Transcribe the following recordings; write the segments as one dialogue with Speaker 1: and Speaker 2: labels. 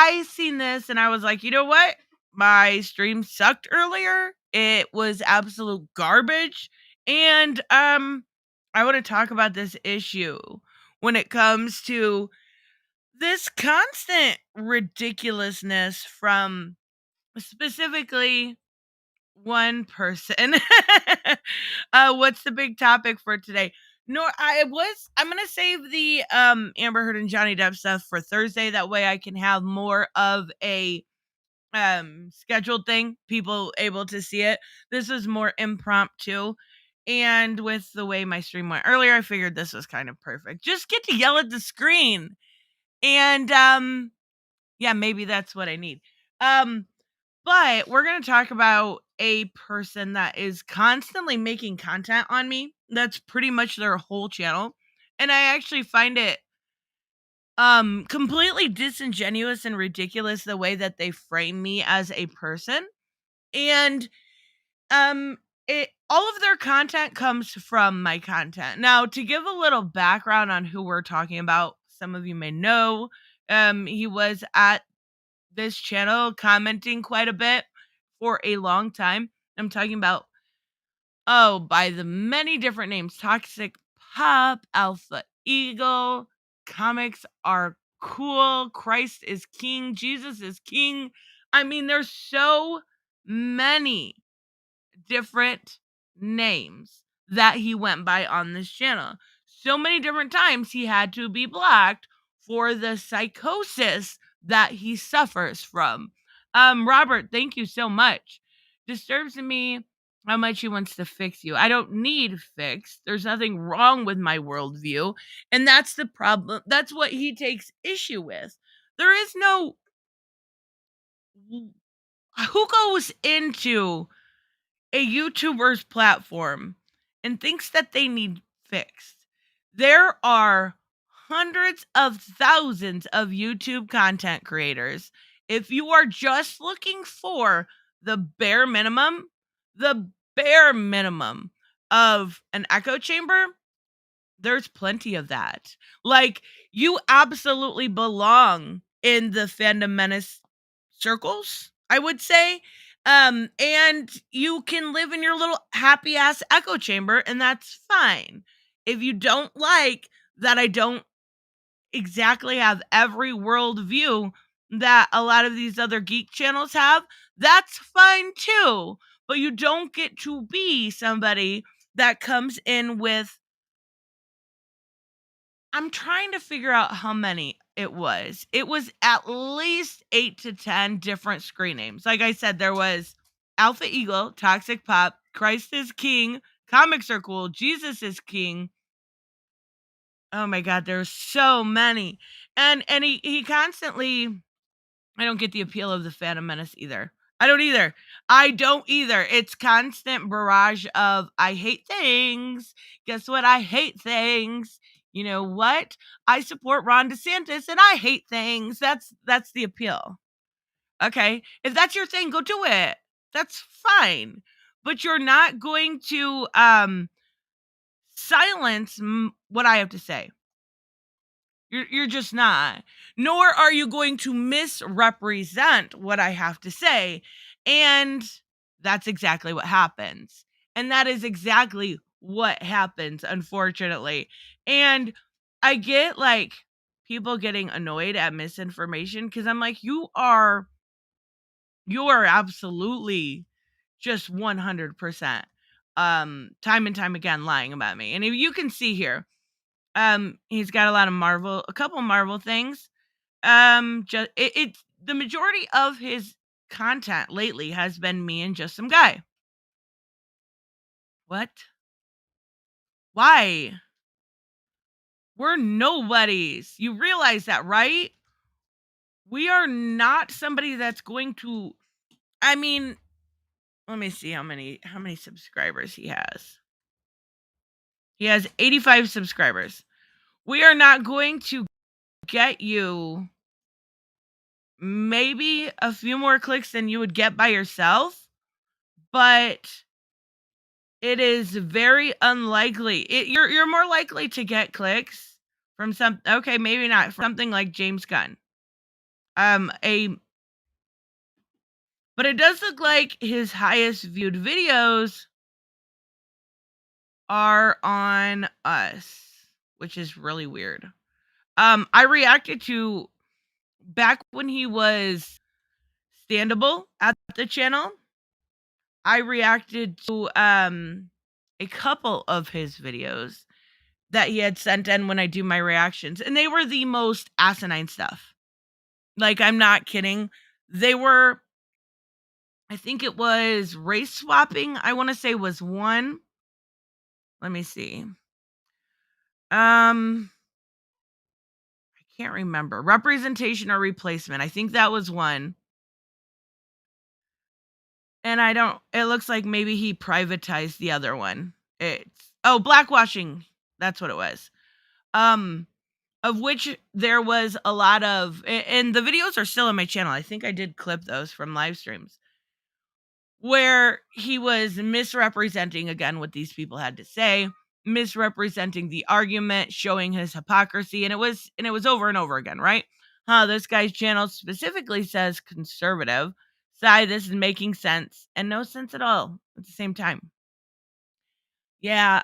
Speaker 1: I seen this and I was like, you know what? My stream sucked earlier. It was absolute garbage. And I want to talk about this issue when it comes to this constant ridiculousness from specifically one person. What's the big topic for today? No, I'm gonna save the Amber Heard and Johnny Depp stuff for Thursday. That way I can have more of a scheduled thing, people able to see it. This is more impromptu. And with the way my stream went earlier, I figured this was kind of perfect. Just get to yell at the screen. And yeah, maybe that's what I need. But we're going to talk about a person that is constantly making content on me. That's pretty much their whole channel. And I actually find it completely disingenuous and ridiculous the way that they frame me as a person. And all of their content comes from my content. Now, to give a little background on who we're talking about, some of you may know, he was at this channel commenting quite a bit for a long time. I'm talking about, by the many different names: Toxic Pop, Alpha Eagle, Comics Are Cool, Christ is King, Jesus is King. I mean, there's so many different names that he went by on this channel. So many different times he had to be blocked for the psychosis that he suffers from. Robert, thank you so much. Disturbs me how much he wants to fix you. I don't need fixed. There's nothing wrong with my worldview. And that's the problem. That's what he takes issue with. There is no... Who goes into a YouTuber's platform and thinks that they need fixed? There are hundreds of thousands of YouTube content creators. If you are just looking for the bare minimum of an echo chamber, there's plenty of that. Like, you absolutely belong in the fandom menace circles, I would say. And you can live in your little happy ass echo chamber, and that's fine. If you don't like that I don't exactly have every worldview that a lot of these other geek channels have, that's fine too. But you don't get to be somebody that comes in with... I'm trying to figure out how many it was. It was at least 8 to 10 different screen names. Like I said, there was Alpha Eagle, Toxic Pop, Christ is King, Comics Are Cool, Jesus is King. Oh my God, there's so many. And he constantly... I don't get the appeal of the Phantom Menace either. I don't either. It's constant barrage of, I hate things. Guess what? I hate things. You know what? I support Ron DeSantis and I hate things. That's the appeal. Okay. If that's your thing, go do it. That's fine. But you're not going to silence what I have to say. You're just not. Nor are you going to misrepresent what I have to say. And that's exactly what happens. And that is exactly what happens, unfortunately. And I get, like, people getting annoyed at misinformation, because I'm like, you are absolutely just 100% time and time again lying about me. And if you can see here, he's got a couple Marvel things. It's the majority of his content lately has been me and just some guy. What? Why? We're nobodies. You realize that, right? We are not somebody that's going to... I mean, let me see how many subscribers he has. He has 85 subscribers. We are not going to get you maybe a few more clicks than you would get by yourself, but it is very unlikely. You're more likely to get clicks from maybe not from something like James Gunn. A but it does look like his highest viewed videos are on us, which is really weird. I reacted to back when he was standable at the channel. I reacted to a couple of his videos that he had sent in when I do my reactions, and they were the most asinine stuff. Like, I'm not kidding. They were, I think it was race swapping, I want to say was one. Let me see. I can't remember. Representation or replacement. I think that was one. And it looks like maybe he privatized the other one. Blackwashing. That's what it was. Of which there was a lot of, and the videos are still on my channel. I think I did clip those from live streams where he was misrepresenting again what these people had to say, misrepresenting the argument, showing his hypocrisy, and it was over and over again, right? This guy's channel specifically says conservative. This is making sense and no sense at all at the same time. Yeah,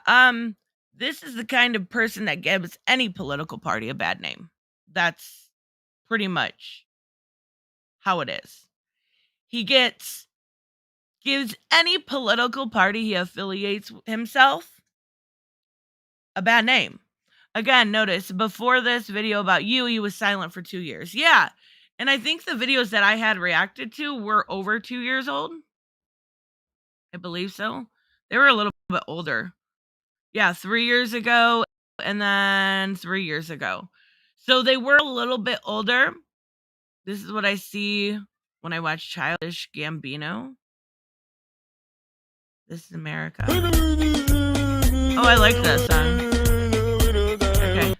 Speaker 1: this is the kind of person that gives any political party a bad name. That's pretty much how it is. He gives any political party he affiliates himself a bad name. Again, notice before this video about you, he was silent for 2 years. Yeah. And I think the videos that I had reacted to were over 2 years old. I believe so. They were a little bit older. Yeah, 3 years ago and then 3 years ago. So they were a little bit older. This is what I see when I watch Childish Gambino. This is America. Oh, I like that song. Okay.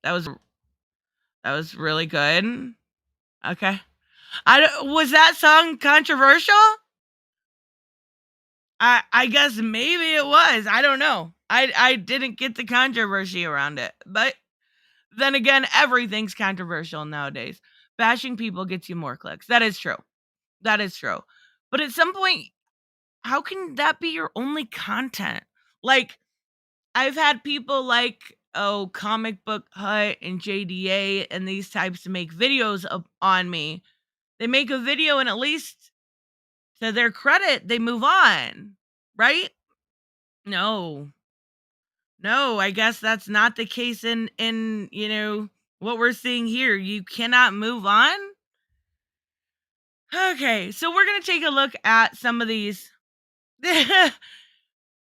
Speaker 1: That was really good. Okay. Was that song controversial? I guess maybe it was. I don't know. I didn't get the controversy around it. But then again, everything's controversial nowadays. Bashing people gets you more clicks. That is true. That is true. But at some point, how can that be your only content? Like, I've had people like, Comic Book Hut and JDA and these types to make videos on me. They make a video and at least to their credit, they move on, right? No, I guess that's not the case in what we're seeing here. You cannot move on. Okay, so we're gonna take a look at some of these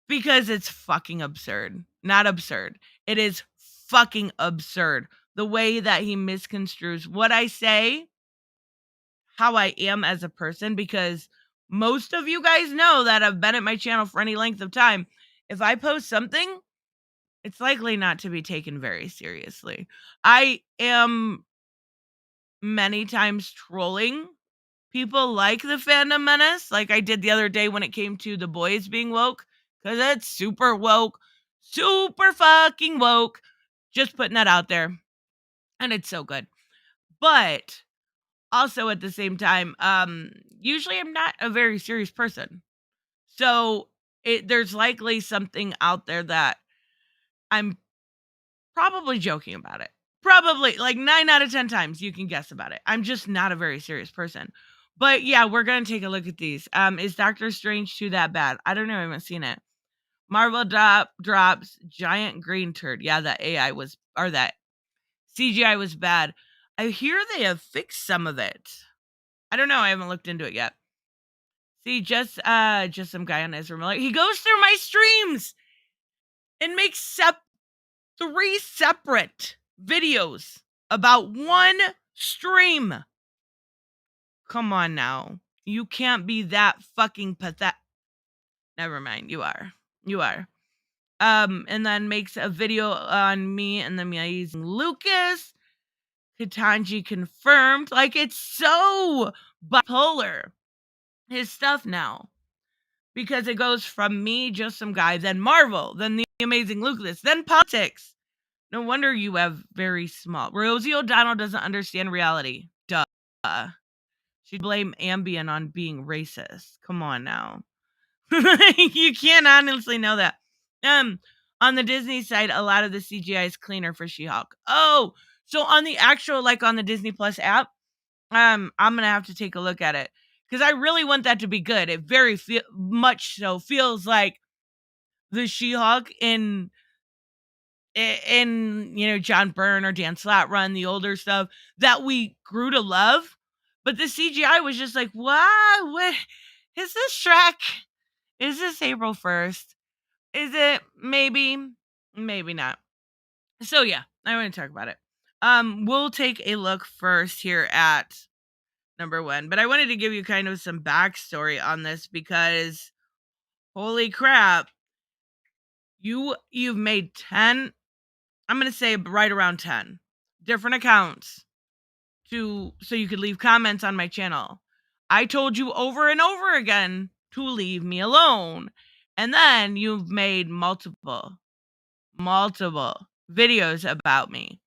Speaker 1: because it's fucking absurd. Not absurd. It is fucking absurd. The way that he misconstrues what I say, how I am as a person, because most of you guys know that have been at my channel for any length of time. If I post something, it's likely not to be taken very seriously. I am many times trolling people like the Fandom Menace, like I did the other day when it came to the boys being woke, because it's super woke, super fucking woke. Just putting that out there. And it's so good. But also at the same time, usually I'm not a very serious person. So there's likely something out there that I'm probably joking about it. Probably like 9 out of 10 times you can guess about it. I'm just not a very serious person. But yeah, we're going to take a look at these. Is Doctor Strange 2 that bad? I don't know. I haven't seen it. Marvel drops giant green turd. Yeah, that AI was, or that CGI was bad. I hear they have fixed some of it. I don't know. I haven't looked into it yet. See, just some guy on Ezra Miller. He goes through my streams and makes 3 separate videos about one stream. Come on now. You can't be that fucking pathetic. Never mind. You are. And then makes a video on me and the amazing Lucas. Katanji confirmed. Like, it's so bipolar, his stuff now. Because it goes from me, just some guy, then Marvel, then the amazing Lucas, then politics. No wonder you have very small. Rosie O'Donnell doesn't understand reality. Duh. she'd blame Ambien on being racist. Come on now. You can't honestly know that. On the Disney side, a lot of the CGI is cleaner for She-Hulk. Oh, so on the actual, like on the Disney Plus app, I'm gonna have to take a look at it because I really want that to be good. It very much so feels like the She-Hulk in John Byrne or Dan Slott run, the older stuff that we grew to love. But the CGI was just like, wow, what is this Shrek? Is this April 1st? Is it? Maybe not. So yeah, I want to talk about it. We'll take a look first here at number 1, but I wanted to give you kind of some backstory on this because holy crap, you've made 10, I'm going to say right around 10 different accounts so you could leave comments on my channel. I told you over and over again to leave me alone. And then you've made multiple videos about me.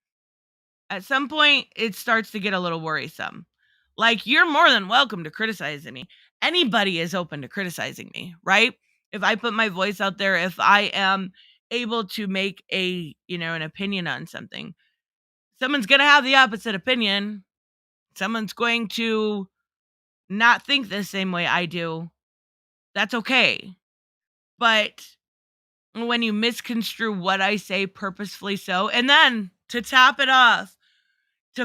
Speaker 1: At some point, it starts to get a little worrisome. Like, you're more than welcome to criticizing me. Anybody is open to criticizing me, right? If I put my voice out there, if I am able to make an opinion on something, someone's going to have the opposite opinion. Someone's going to not think the same way I do. That's okay. But when you misconstrue what I say purposefully so, and then to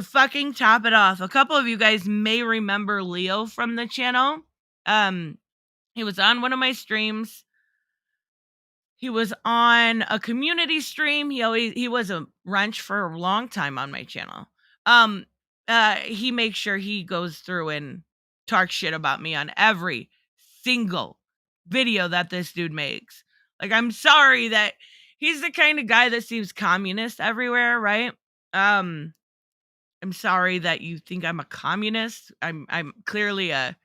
Speaker 1: fucking top it off, a couple of you guys may remember Leo from the channel. He was on one of my streams. He was on a community stream. He was a wrench for a long time on my channel. He makes sure he goes through and talks shit about me on every single video that this dude makes. Like, I'm sorry that he's the kind of guy that seems communist everywhere, right? I'm sorry that you think I'm a communist. I'm clearly a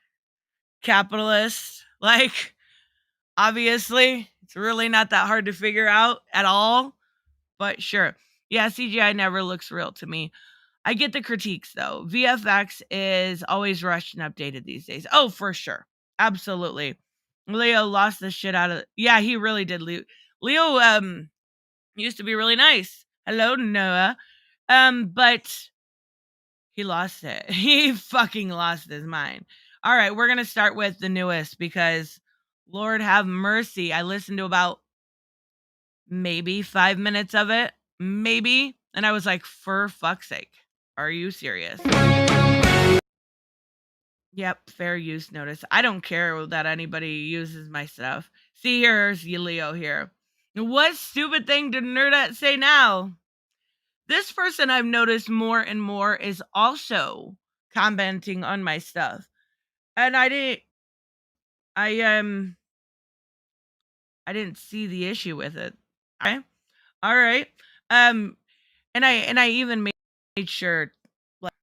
Speaker 1: capitalist. Like, obviously, it's really not that hard to figure out at all. But sure. Yeah, CGI never looks real to me. I get the critiques, though. VFX is always rushed and updated these days. Oh, for sure. Absolutely. Leo lost the shit out of... Yeah, he really did. Leo used to be really nice. Hello, Noah. But he lost it. He fucking lost his mind. All right, we're going to start with the newest because, Lord have mercy, I listened to about maybe 5 minutes of it. Maybe. And I was like, for fuck's sake. Are you serious? Yep, fair use notice. I don't care that anybody uses my stuff. See, here's Leo here. What stupid thing did Nerdette say now? This person I've noticed more and more is also commenting on my stuff. And I didn't see the issue with it. Okay? All right. And I even made sure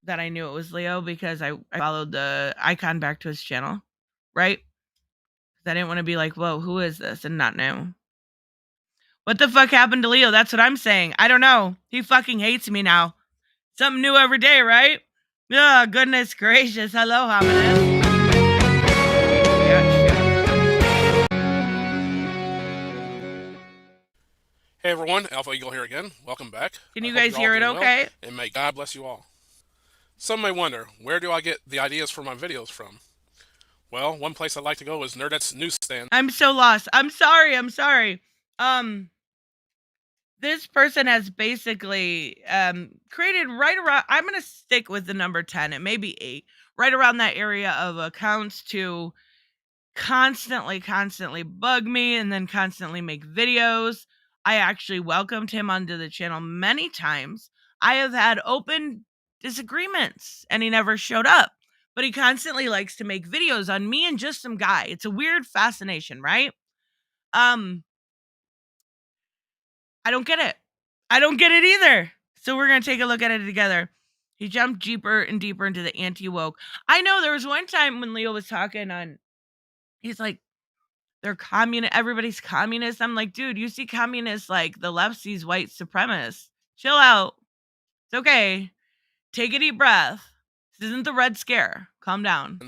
Speaker 1: that I knew it was Leo because I followed the icon back to his channel, right? Because I didn't want to be like, whoa, who is this? And not know. What the fuck happened to Leo? That's what I'm saying. I don't know. He fucking hates me now. Something new every day, right? Oh, goodness gracious. Hello, hominid.
Speaker 2: Hey everyone, Alpha Eagle here again. Welcome back.
Speaker 1: Can you guys hear it okay?
Speaker 2: Well, and may God bless you all. Some may wonder, where do I get the ideas for my videos from? Well, one place I'd like to go is Nerdette's NewsStand.
Speaker 1: I'm so lost. I'm sorry. This person has basically created right around, I'm going to stick with the number 10. It may be 8. Right around that area of accounts to constantly bug me and then constantly make videos. I actually welcomed him onto the channel many times. I have had open disagreements and he never showed up, but he constantly likes to make videos on me and just some guy. It's a weird fascination, right? I don't get it. I don't get it either. So we're going to take a look at it together. He jumped deeper and deeper into the anti-woke. I know there was one time when Leo was talking on, he's like, they're communist. Everybody's communist. I'm like, dude, you see communists like the left sees white supremacists. Chill out. It's okay. Take a deep breath. This isn't the Red Scare. Calm down.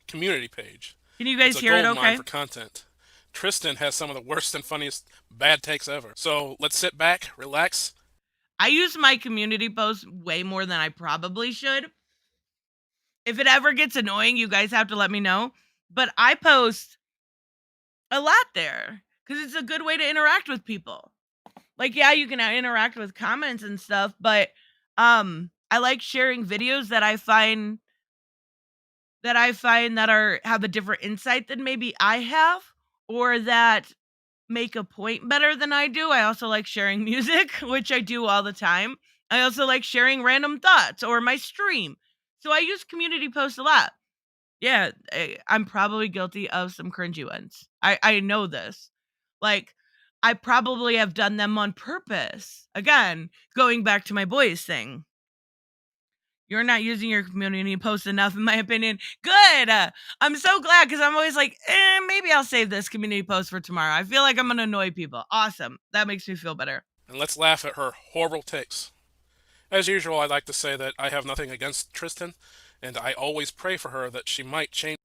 Speaker 2: community page.
Speaker 1: Can you
Speaker 2: It's
Speaker 1: guys
Speaker 2: a
Speaker 1: hear it
Speaker 2: gold mine
Speaker 1: okay?
Speaker 2: for content. Tristan has some of the worst and funniest bad takes ever. So let's sit back, relax.
Speaker 1: I use my community posts way more than I probably should. If it ever gets annoying, you guys have to let me know. But I post a lot there because it's a good way to interact with people. Like, yeah, you can interact with comments and stuff, but I like sharing videos that I find that are have a different insight than maybe I have, or that make a point better than I do. I also like sharing music, which I do all the time. I also like sharing random thoughts or my stream. So I use community posts a lot. Yeah, I'm probably guilty of some cringy ones. I know this. Like, I probably have done them on purpose. Again, going back to my boys thing. You're not using your community post enough, in my opinion. Good. I'm so glad because I'm always like, maybe I'll save this community post for tomorrow. I feel like I'm going to annoy people. Awesome. That makes me feel better.
Speaker 2: And let's laugh at her horrible takes. As usual, I like to say that I have nothing against Tristan, and I always pray for her that she might change.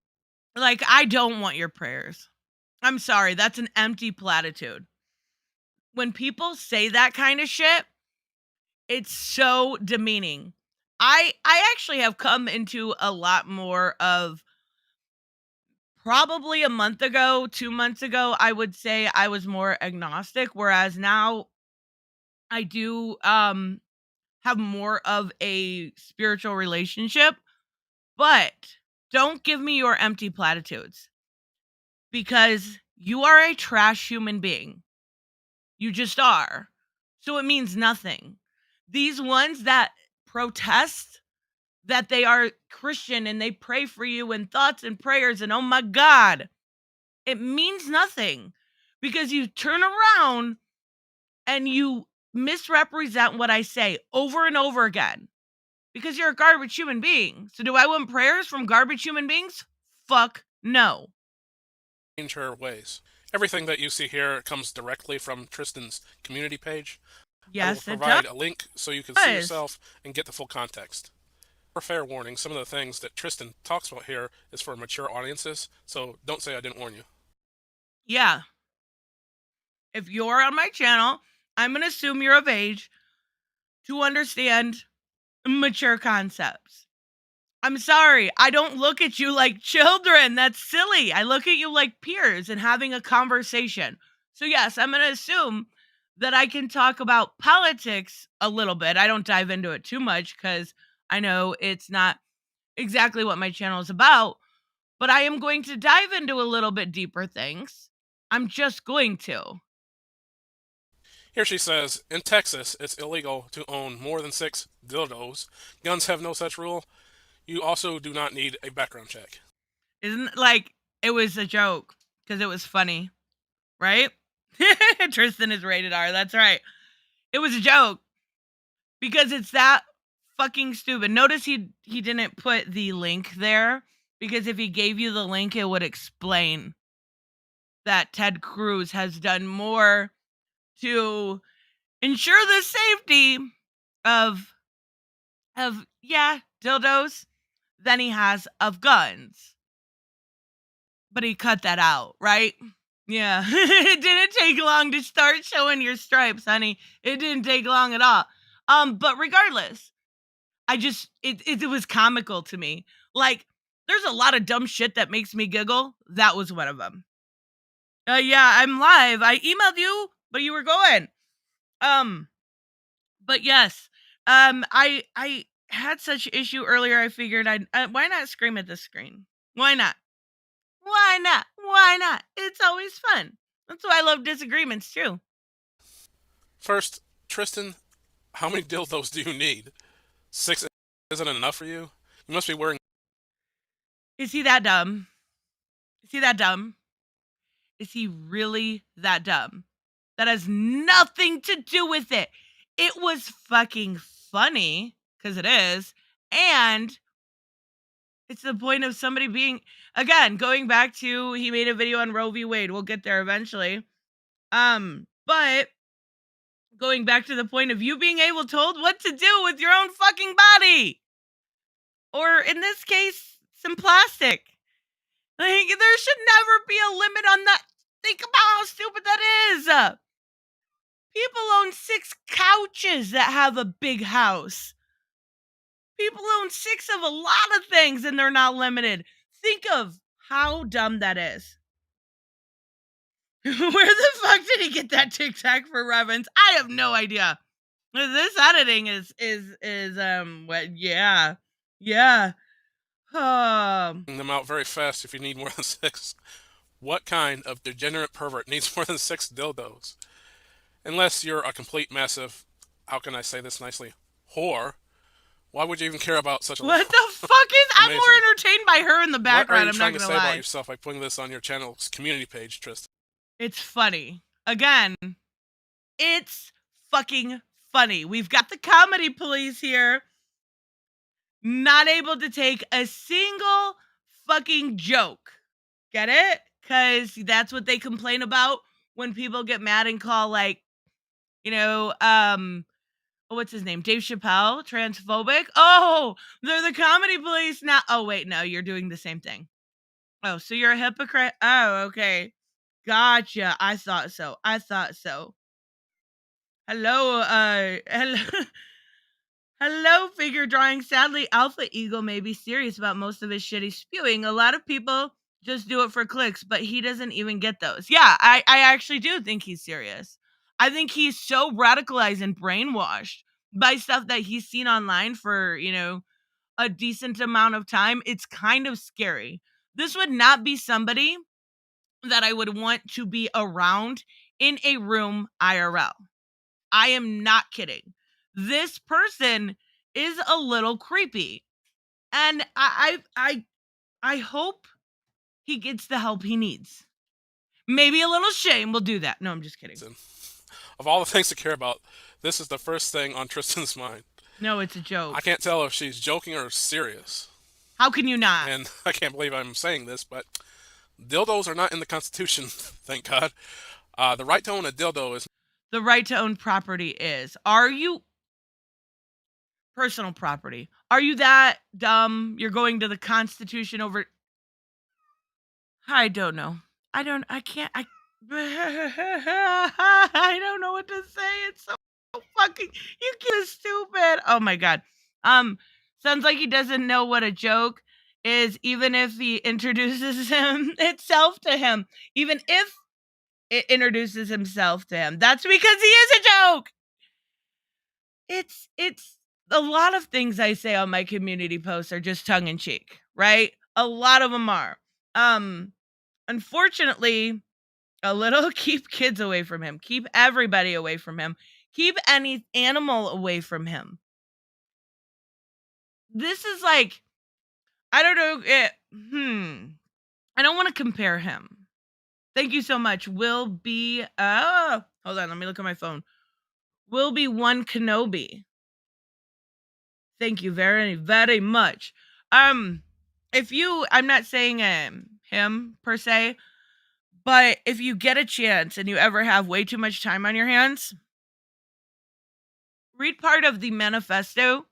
Speaker 1: Like, I don't want your prayers. I'm sorry. That's an empty platitude. When people say that kind of shit, it's so demeaning. I actually have come into a lot more of probably a month ago, 2 months ago, I would say I was more agnostic, whereas now I do have more of a spiritual relationship, but don't give me your empty platitudes because you are a trash human being. You just are. So it means nothing. These ones that protest that they are Christian and they pray for you in thoughts and prayers, and oh my God, it means nothing because you turn around and you misrepresent what I say over and over again because you're a garbage human being. So, do I want prayers from garbage human beings? Fuck no.
Speaker 2: Her ways. Everything that you see here comes directly from Tristan's community page. I will
Speaker 1: Yes, it
Speaker 2: provide a link so you can see
Speaker 1: does.
Speaker 2: yourself and get the full context. For fair warning, some of the things that Tristan talks about here is for mature audiences, so don't say I didn't warn you.
Speaker 1: Yeah. If you're on my channel, I'm going to assume you're of age to understand mature concepts. I'm sorry. I don't look at you like children. That's silly. I look at you like peers and having a conversation. So, yes, I'm going to assume that I can talk about politics a little bit. I don't dive into it too much because I know it's not exactly what my channel is about, but I am going to dive into a little bit deeper things. I'm just going to.
Speaker 2: Here she says, in Texas, it's illegal to own more than 6 dildos. Guns have no such rule. You also do not need a background check.
Speaker 1: Isn't like it was a joke because it was funny, right? Tristan is rated R. That's right. It was a joke because it's that fucking stupid. Notice he didn't put the link there because if he gave you the link, it would explain that Ted Cruz has done more to ensure the safety of dildos than he has of guns. But he cut that out, right? Yeah. It didn't take long to start showing your stripes, honey. It didn't take long at all. But regardless, it was comical to me. Like, there's a lot of dumb shit that makes me giggle. That was one of them. Yeah, I'm live. I emailed you, but you were going. But yes. I had such issue earlier. I figured I'd why not scream at the screen? Why not? Why not? Why not? It's always fun. That's why I love disagreements too.
Speaker 2: First, Tristan, how many dildos do you need? 6 isn't enough for you? You must be wearing.
Speaker 1: Is he that dumb? Is he that dumb? Is he really that dumb? That has nothing to do with it. It was fucking funny, because it is, and it's the point of somebody being, again, going back to he made a video on Roe v. Wade. We'll get there eventually. But going back to the point of you being able told what to do with your own fucking body. or in this case, some plastic. Like, there should never be a limit on that. Think about how stupid that is. People own 6 couches that have a big house. People own 6 of a lot of things and they're not limited. Think of how dumb that is. Where the fuck did he get that Tic Tac for reference? I have no idea. This editing is what? Yeah.
Speaker 2: Them out very fast if you need more than 6. What kind of degenerate pervert needs more than 6 dildos? Unless you're a complete massive, how can I say this nicely, whore. Why would you even care about such a
Speaker 1: What the fuck is? I'm
Speaker 2: Amazing.
Speaker 1: more entertained by her in the
Speaker 2: What are
Speaker 1: background.
Speaker 2: you
Speaker 1: I'm not
Speaker 2: trying to
Speaker 1: gonna
Speaker 2: say about
Speaker 1: lie.
Speaker 2: yourself by putting this on your channel's community page, Tristan?
Speaker 1: It's funny. Again, it's fucking funny. We've got the comedy police here, not able to take a single fucking joke. Get it? Because that's what they complain about when people get mad and call, like, you know, what's his name? Dave Chappelle, transphobic. Oh, they're the comedy police now. Oh, wait, no, you're doing the same thing. Oh, so you're a hypocrite? Oh, okay. Gotcha. I thought so. Hello, hello. Hello, figure drawing. Sadly, Alpha Eagle may be serious about most of his shitty spewing. A lot of people just do it for clicks, but he doesn't even get those. Yeah, I actually do think he's serious. I think he's so radicalized and brainwashed by stuff that he's seen online for, a decent amount of time. It's kind of scary. This would not be somebody that I would want to be around in a room IRL. I am not kidding. This person is a little creepy. And I hope he gets the help he needs. Maybe a little shame will do that. No, I'm just kidding.
Speaker 2: Of all the things to care about, this is the first thing on Tristan's mind.
Speaker 1: No, it's a joke.
Speaker 2: I can't tell if she's joking or serious.
Speaker 1: How can you not?
Speaker 2: And I can't believe I'm saying this, but dildos are not in the Constitution, thank God. The right to own a dildo is...
Speaker 1: The right to own property is. Are you... Personal property. Are you that dumb? You're going to the Constitution over... I don't know. I can't... I don't know what to say. It's so fucking... You get stupid. Oh my God. Sounds like he doesn't know what a joke is, even if he introduces itself to him. Even if it introduces himself to him. That's because he is a joke. It's a lot of things I say on my community posts are just tongue in cheek, right? A lot of them are. Unfortunately, a little keep kids away from him. Keep everybody away from him. Keep any animal away from him. This is like, I don't know. I don't want to compare him. Thank you so much. Will be, hold on, let me look at my phone. Will be one Kenobi. Thank you very, very much. If you, I'm not saying him per se, but if you get a chance and you ever have way too much time on your hands, read part of the manifesto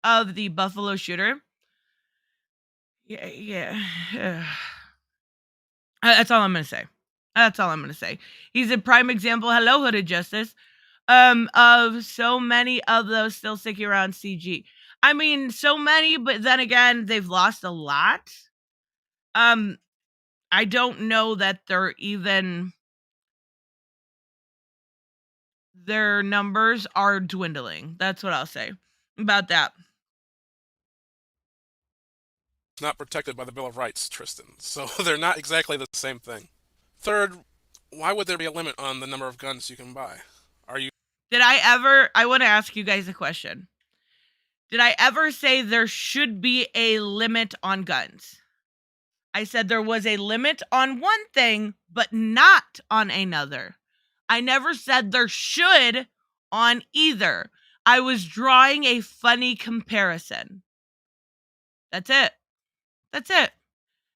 Speaker 1: of the Buffalo shooter. Yeah. That's all I'm going to say. He's a prime example, hello, Hooded Justice, of so many of those still sticking around CG. I mean, so many, but then again, they've lost a lot. I don't know that their numbers are dwindling. That's what I'll say about that.
Speaker 2: not protected by the Bill of Rights, Tristan, so they're not exactly the same thing. Third, why would there be a limit on the number of guns you can buy?
Speaker 1: I want to ask you guys a question. Did I ever say there should be a limit on guns? I said there was a limit on one thing, but not on another. I never said there should on either. I was drawing a funny comparison. That's it.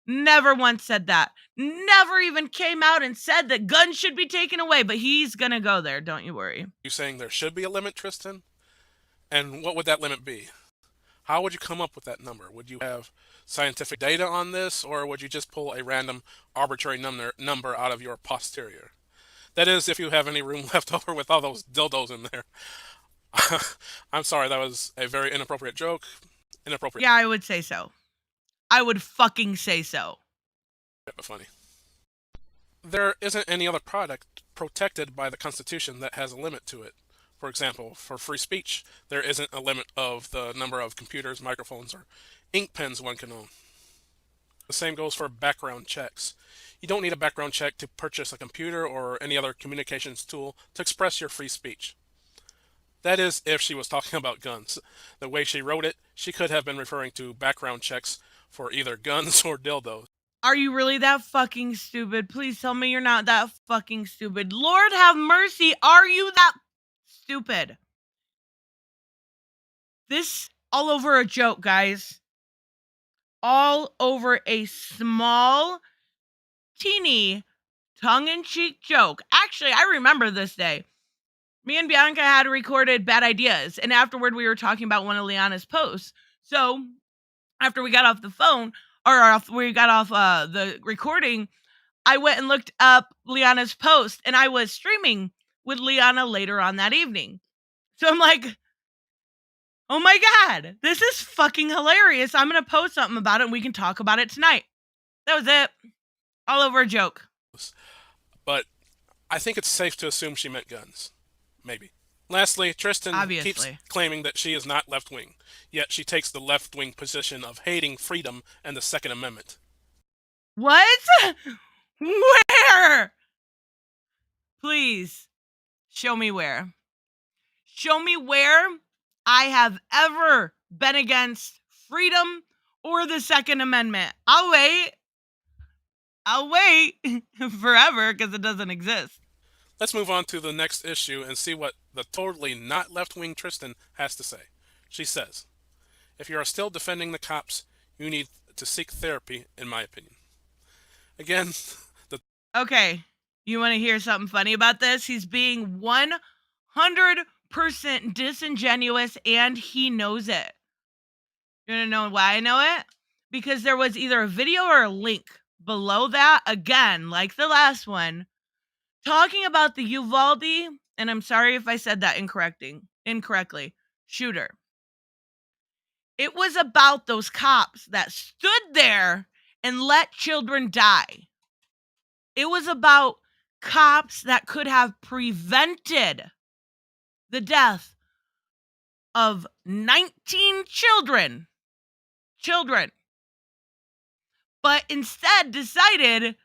Speaker 1: Never once said that. Never even came out and said that guns should be taken away, but he's gonna go there, don't you worry.
Speaker 2: You saying there should be a limit, Tristan? And what would that limit be? How would you come up with that number? Would you have scientific data on this, or would you just pull a random arbitrary number out of your posterior? That is, if you have any room left over with all those dildos in there. I'm sorry, that was a very inappropriate joke. Inappropriate,
Speaker 1: Yeah, I would say so. I would fucking say so.
Speaker 2: but funny. There isn't any other product protected by the Constitution that has a limit to it. For example, for free speech, there isn't a limit of the number of computers, microphones, or ink pens one can own. The same goes for background checks. You don't need a background check to purchase a computer or any other communications tool to express your free speech. That is, if she was talking about guns. The way she wrote it, she could have been referring to background checks for either guns or dildos.
Speaker 1: Are you really that fucking stupid? Please tell me you're not that fucking stupid. Lord have mercy, are you that stupid? This all over a joke, guys. All over a small, teeny, tongue-in-cheek joke. Actually, I remember this day. Me and Bianca had recorded Bad Ideas, and afterward we were talking about one of Liana's posts. So, after we got off the phone, or we got off the recording, I went and looked up Liana's post, and I was streaming with Liana later on that evening. So I'm like, oh my God, this is fucking hilarious. I'm going to post something about it, and we can talk about it tonight. That was it. All over a joke.
Speaker 2: But I think it's safe to assume she meant guns. Maybe. Lastly, Tristan keeps
Speaker 1: Obviously.
Speaker 2: claiming that she is not left wing, yet she takes the left wing position of hating freedom and the Second Amendment.
Speaker 1: What? Where? Please, show me where. Show me where I have ever been against freedom or the Second Amendment. I'll wait. I'll wait forever because it doesn't exist.
Speaker 2: Let's move on to the next issue and see what the totally not left wing Tristan has to say. She says, if you are still defending the cops, you need to seek therapy, in my opinion. Again,
Speaker 1: Okay, you want to hear something funny about this? He's being 100% disingenuous and he knows it. You want to know why I know it? Because there was either a video or a link below that, again, like the last one, talking about the Uvalde, and I'm sorry if I said that incorrectly, shooter. It was about those cops that stood there and let children die. It was about cops that could have prevented the death of 19 children, but instead decided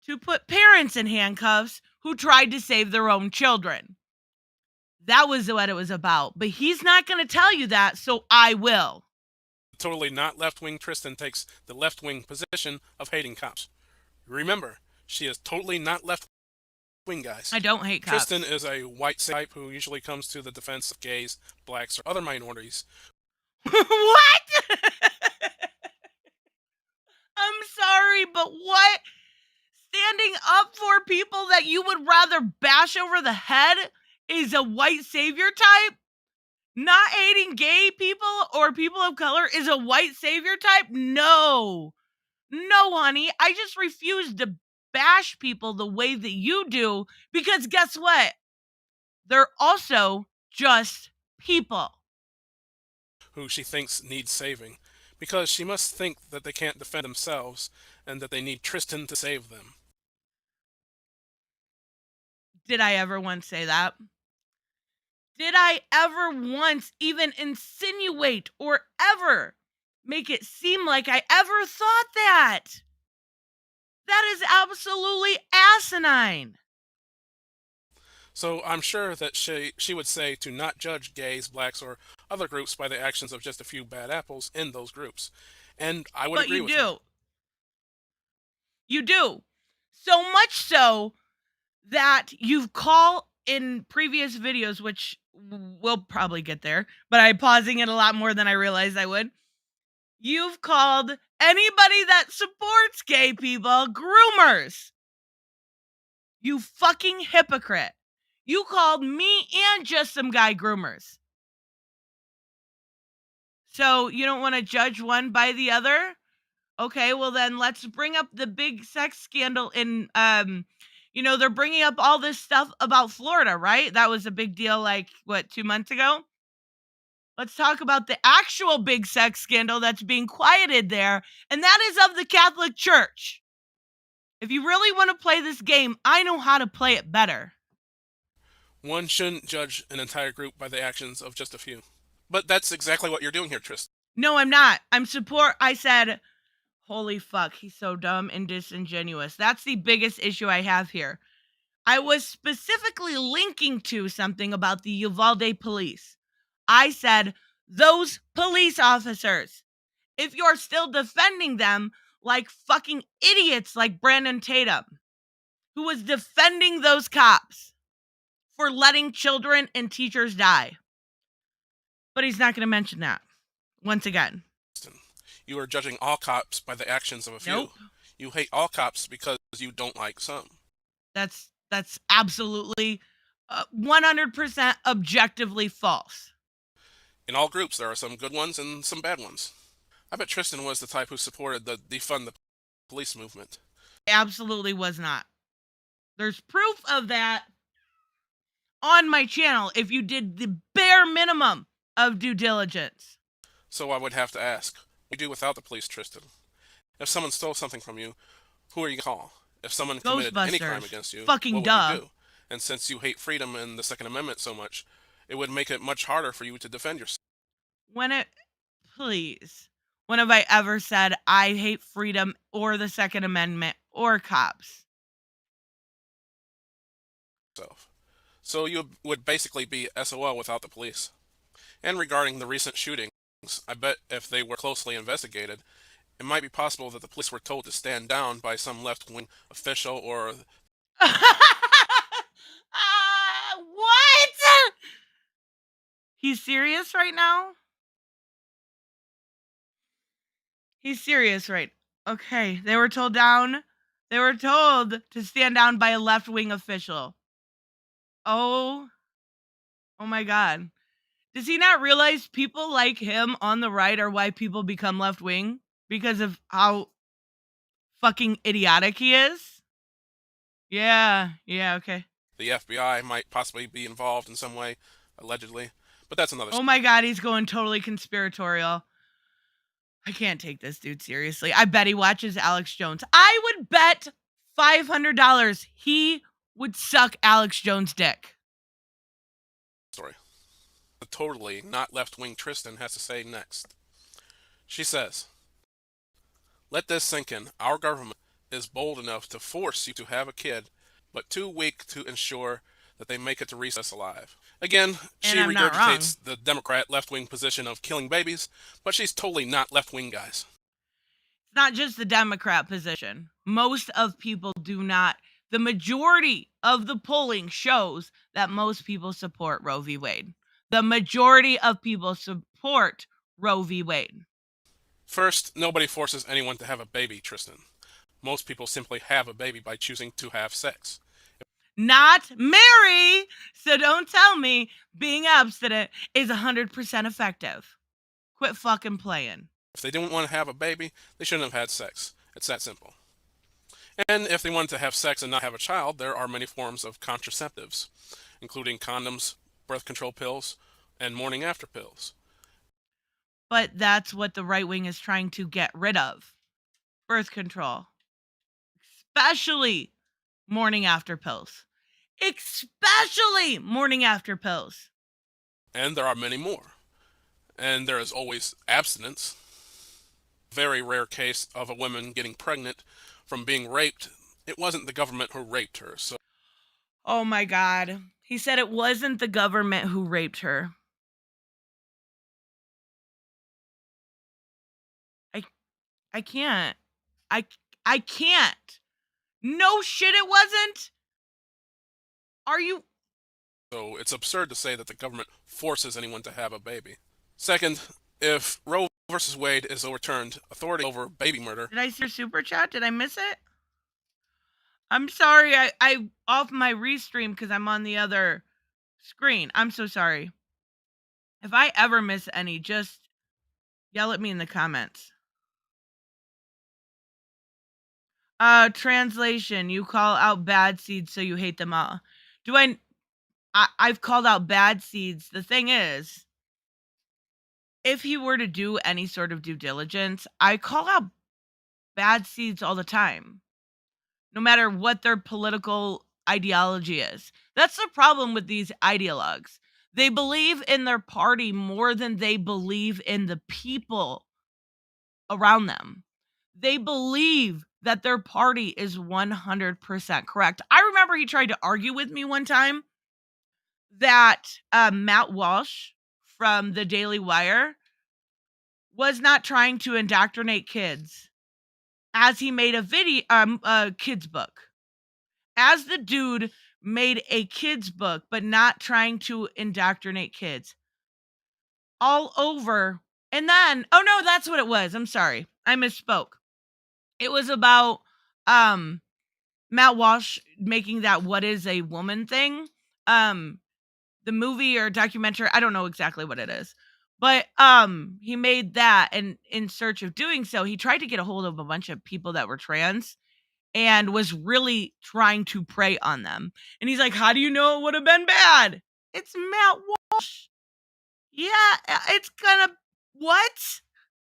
Speaker 1: to put parents in handcuffs who tried to save their own children. That was what it was about. But he's not going to tell you that, so I will.
Speaker 2: totally not left wing Tristan takes the left wing position of hating cops. Remember, she is totally not left wing, guys.
Speaker 1: I don't hate cops.
Speaker 2: Tristan is a white type who usually comes to the defense of gays, blacks, or other minorities.
Speaker 1: What? I'm sorry, but what? Standing up for people that you would rather bash over the head is a white savior type? Not hating gay people or people of color is a white savior type? No. No, honey. I just refuse to bash people the way that you do because guess what? They're also just people.
Speaker 2: Who she thinks needs saving, because she must think that they can't defend themselves and that they need Tristan to save them.
Speaker 1: Did I ever once say that? Did I ever once even insinuate or ever make it seem like I ever thought that? That is absolutely asinine.
Speaker 2: So I'm sure that she would say to not judge gays, blacks, or other groups by the actions of just a few bad apples in those groups. And I would
Speaker 1: But
Speaker 2: agree
Speaker 1: you
Speaker 2: with
Speaker 1: do.
Speaker 2: her.
Speaker 1: You do. So much so that you've called in previous videos, which we'll probably get there, but I'm pausing it a lot more than I realized I would. You've called anybody that supports gay people groomers. You fucking hypocrite. You called me and just some guy groomers. So you don't want to judge one by the other? Okay, well then let's bring up the big sex scandal in they're bringing up all this stuff about Florida, right? That was a big deal like what, 2 months ago? Let's talk about the actual big sex scandal that's being quieted there, and that is of the Catholic Church. If you really want to play this game, I know how to play it better.
Speaker 2: One shouldn't judge an entire group by the actions of just a few. But that's exactly what you're doing here, Tristan.
Speaker 1: No, I'm not. I said, holy fuck, he's so dumb and disingenuous. That's the biggest issue I have here. I was specifically linking to something about the Uvalde police. I said, those police officers, if you're still defending them like fucking idiots like Brandon Tatum, who was defending those cops for letting children and teachers die. But he's not going to mention that once again.
Speaker 2: You are judging all cops by the actions of a few.
Speaker 1: Nope.
Speaker 2: You hate all cops because you don't like some.
Speaker 1: That's absolutely 100% objectively false.
Speaker 2: In all groups, there are some good ones and some bad ones. I bet Tristan was the type who supported the defund the police movement.
Speaker 1: Absolutely was not. There's proof of that on my channel if you did the bare minimum of due diligence.
Speaker 2: So I would have to ask, what do you do without the police, Tristan? If someone stole something from you, who are you going to call? If someone committed any crime against you,
Speaker 1: fucking
Speaker 2: what would
Speaker 1: duh.
Speaker 2: you do? And since you hate freedom and the Second Amendment so much, it would make it much harder for you to defend yourself.
Speaker 1: Please. When have I ever said I hate freedom or the Second Amendment or cops?
Speaker 2: So you would basically be SOL without the police. And regarding the recent shootings, I bet if they were closely investigated, it might be possible that the police were told to stand down by some left-wing official or...
Speaker 1: What? He's serious right now? He's serious, right? Okay, they were told to stand down by a left-wing official. Oh my God. Does he not realize people like him on the right are why people become left-wing? Because of how fucking idiotic he is? Yeah, okay.
Speaker 2: The FBI might possibly be involved in some way, allegedly. But that's another
Speaker 1: Oh my God, he's going totally conspiratorial. I can't take this dude seriously. I bet he watches Alex Jones. I would bet $500 he would suck Alex Jones' dick.
Speaker 2: story. The totally not left-wing Tristan has to say next. She says, "Let this sink in. Our government is bold enough to force you to have a kid, but too weak to ensure that they make it to recess alive." Again, she regurgitates the Democrat left-wing position of killing babies, but she's totally not left-wing, guys.
Speaker 1: It's not just the Democrat position. Most of people do not. The majority of the polling shows that most people support Roe v. Wade. The majority of people support Roe v. Wade.
Speaker 2: First, nobody forces anyone to have a baby, Tristan. Most people simply have a baby by choosing to have sex.
Speaker 1: Not marry, so don't tell me being abstinent is 100% effective. Quit fucking playing.
Speaker 2: If they didn't want to have a baby, they shouldn't have had sex. It's that simple. And if they wanted to have sex and not have a child, there are many forms of contraceptives, including condoms, birth control pills, and morning after pills.
Speaker 1: But that's what the right wing is trying to get rid of. Birth control. Especially morning after pills. Especially morning after pills.
Speaker 2: And there are many more. And there is always abstinence. Very rare case of a woman getting pregnant from being raped. It wasn't the government who raped her, so...
Speaker 1: Oh my God. He said it wasn't the government who raped her. I can't. I can't. No shit, it wasn't. Are you...
Speaker 2: So it's absurd to say that the government forces anyone to have a baby. Second, if Roe versus Wade is overturned, authority over baby murder...
Speaker 1: Did I see your super chat? Did I miss it? I'm sorry. I off my restream because I'm on the other screen. I'm so sorry. If I ever miss any, just Yell at me in the comments. Translation, you call out bad seeds, so you hate them all. Do I've called out bad seeds. The thing is, if he were to do any sort of due diligence, I call out bad seeds all the time, no matter what their political ideology is. That's the problem with these ideologues. They believe in their party more than they believe in the people around them. They believe that their party is 100% correct. I remember he tried to argue with me one time that Matt Walsh from the Daily Wire was not trying to indoctrinate kids as he made a kids book. As the dude made a kids book, but not trying to indoctrinate kids all over. And then, oh no, that's what it was. I'm sorry. I misspoke. It was about Matt Walsh making that "What is a Woman" thing. The movie or documentary, I don't know exactly what it is. But he made that, and in search of doing so, he tried to get a hold of a bunch of people that were trans and was really trying to prey on them. And he's like, "How do you know it would have been bad? It's Matt Walsh." Yeah, it's gonna what?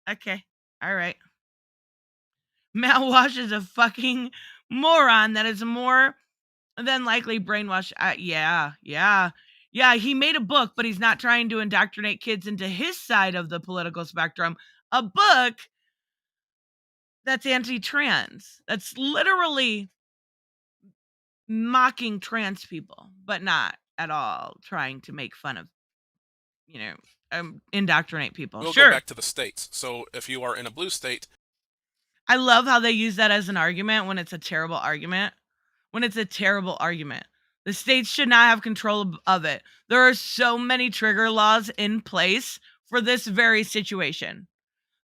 Speaker 1: Okay. All right. Matt Walsh is a fucking moron that is more than likely brainwashed. Yeah. He made a book, but he's not trying to indoctrinate kids into his side of the political spectrum. A book that's anti-trans. That's literally mocking trans people, but not at all trying to make fun of, you know, indoctrinate people.
Speaker 2: We'll go
Speaker 1: Sure.
Speaker 2: back to the states. So if you are in a blue state,
Speaker 1: I love how they use that as an argument when it's a terrible argument. When it's a terrible argument. The states should not have control of it. There are so many trigger laws in place for this very situation.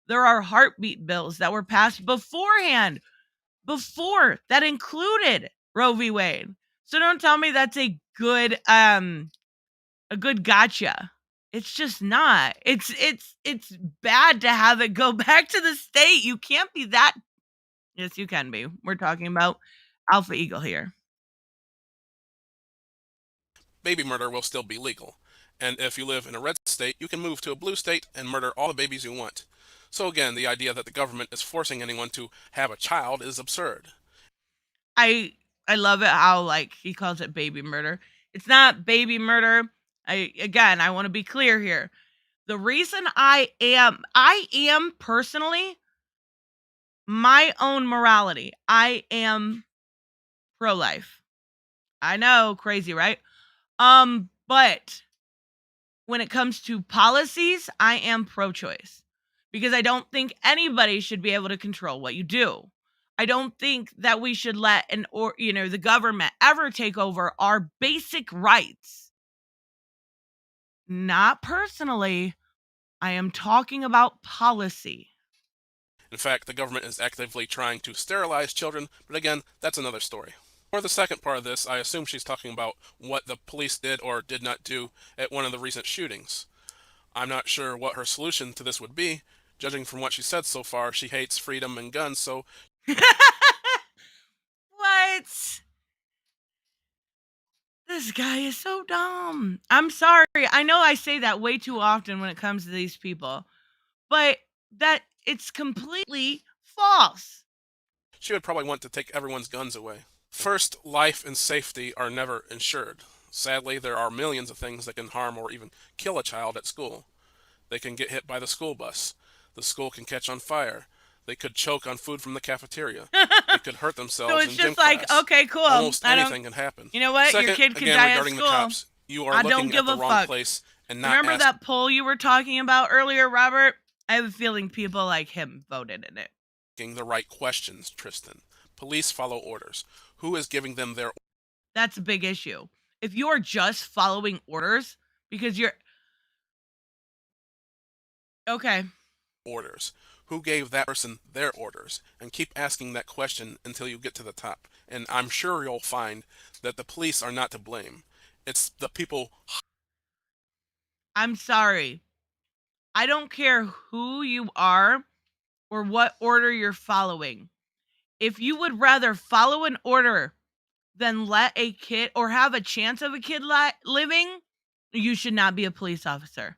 Speaker 1: There are heartbeat bills that were passed beforehand, before that included Roe v. Wade. So don't tell me that's a good gotcha. It's just not. It's bad to have it go back to the state. You can't be that. Yes, you can be. We're talking about Alpha Eagle here.
Speaker 2: baby murder will still be legal. And if you live in a red state, you can move to a blue state and murder all the babies you want. So again, the idea that the government is forcing anyone to have a child is absurd.
Speaker 1: I I love it how like he calls it baby murder. It's not baby murder. I want to be clear here. The reason I am personally my own morality. I am pro-life. I know, crazy, right? But when it comes to policies, I am pro-choice because I don't think anybody should be able to control what you do. I don't think that we should let the government ever take over our basic rights. Not personally. I am talking about policy.
Speaker 2: In fact, the government is actively trying to sterilize children, but again, that's another story. For the second part of this, I assume she's talking about what the police did or did not do at one of the recent shootings. I'm not sure what her solution to this would be. Judging from what she said so far, she hates freedom and guns, so
Speaker 1: What? This guy is so dumb. I'm sorry. I know I say that way too often when it comes to these people, but that it's completely false.
Speaker 2: she would probably want to take everyone's guns away. First, life and safety are never insured. Sadly, there are millions of things that can harm or even kill a child at school. They can get hit by the school bus. The school can catch on fire. They could choke on food from the cafeteria. They could hurt
Speaker 1: So
Speaker 2: themselves
Speaker 1: it's
Speaker 2: in gym
Speaker 1: just like,
Speaker 2: class.
Speaker 1: okay, cool.
Speaker 2: Almost
Speaker 1: I don't.
Speaker 2: anything can happen.
Speaker 1: You know what? Your
Speaker 2: Second,
Speaker 1: kid could
Speaker 2: again
Speaker 1: die at
Speaker 2: regarding the
Speaker 1: school.
Speaker 2: cops, you are
Speaker 1: I don't
Speaker 2: looking
Speaker 1: give
Speaker 2: at the
Speaker 1: a
Speaker 2: wrong
Speaker 1: fuck.
Speaker 2: place and not
Speaker 1: Remember that poll you were talking about earlier, Robert? I have a feeling people like him voted in it.
Speaker 2: asking the right questions, Tristan. Police follow orders. Who is giving them their
Speaker 1: That's a big issue. If you're just following orders because you're okay.
Speaker 2: orders? Who gave that person their orders? And keep asking that question until you get to the top. And I'm sure you'll find that the police are not to blame. It's the people.
Speaker 1: I'm sorry. I don't care who you are or what order you're following. If you would rather follow an order than let a kid or have a chance of a kid living, you should not be a police officer.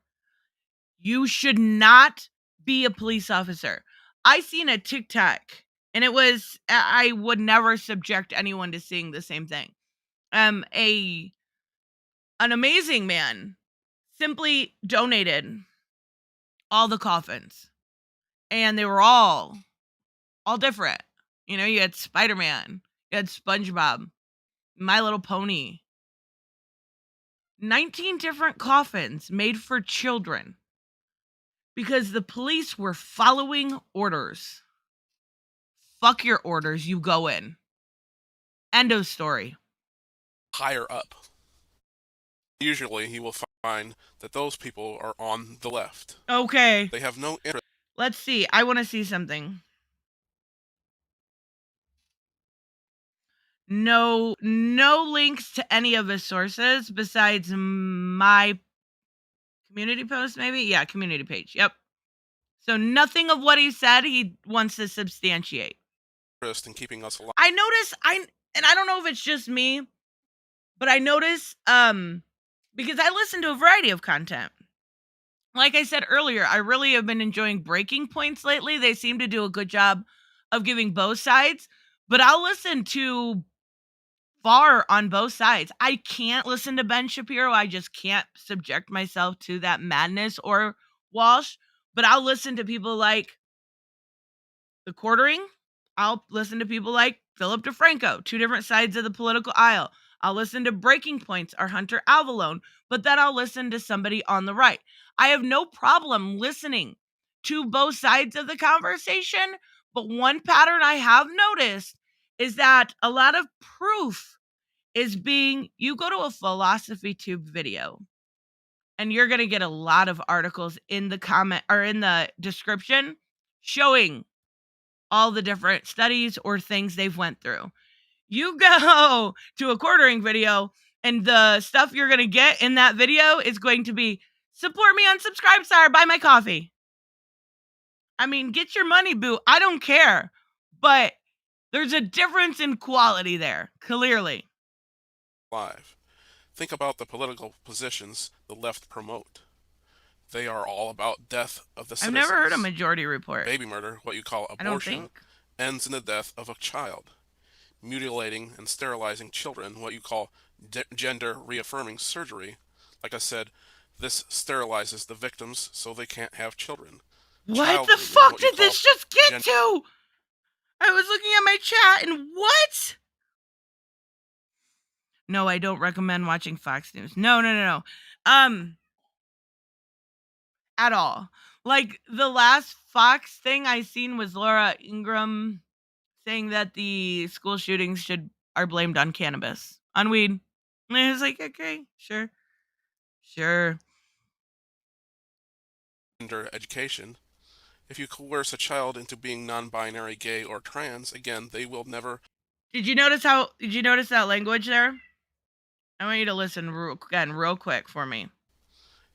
Speaker 1: You should not be a police officer. I seen a TikTok and it was I would never subject anyone to seeing the same thing. A An amazing man simply donated all the coffins and they were all different. You know, you had Spider-Man, you had SpongeBob, My Little Pony. 19 different coffins made for children because the police were following orders. Fuck your orders, you go in. End of story.
Speaker 2: Higher up. Usually, he will find that those people are on the left.
Speaker 1: Okay.
Speaker 2: They have no interest.
Speaker 1: Let's see. I want to see something. No links to any of his sources besides my community post, maybe? Yeah, community page. Yep. So nothing of what he said he wants to substantiate.
Speaker 2: In keeping us alive.
Speaker 1: I notice and I don't know if it's just me, but I notice because I listen to a variety of content. Like I said earlier, I really have been enjoying Breaking Points lately. They seem to do a good job of giving both sides, but I'll listen to far on both sides. I can't listen to Ben Shapiro. I just can't subject myself to that madness or Walsh, but I'll listen to people like The Quartering. I'll listen to people like Philip DeFranco, two different sides of the political aisle. I'll listen to Breaking Points or Hunter Avalone, but then I'll listen to somebody on the right. I have no problem listening to both sides of the conversation, but one pattern I have noticed is that a lot of proof is being, you go to a philosophy tube video and you're going to get a lot of articles in the comment or in the description showing all the different studies or things they've went through. You go to a Quartering video and the stuff you're going to get in that video is going to be support me on Subscribestar, buy my coffee. I mean, get your money, boo. I don't care. But there's a difference in quality there, clearly.
Speaker 2: Live. Think about the political positions the left promote. They are all about death of the citizens.
Speaker 1: I've never heard a Majority Report.
Speaker 2: Baby murder, what you call abortion, ends in the death of a child. Mutilating and sterilizing children, what you call gender reaffirming surgery. Like I said, this sterilizes the victims so they can't have children.
Speaker 1: What the fuck did this just get to? I was looking at my chat and what? No, I don't recommend watching Fox News. No. At all. Like the last Fox thing I seen was Laura Ingraham saying that the school shootings are blamed on cannabis, on weed. And I was like, okay, sure.
Speaker 2: Gender education. If you coerce a child into being non-binary, gay, or trans, again, they will never.
Speaker 1: Did you notice that language there? I want you to listen real quick for me.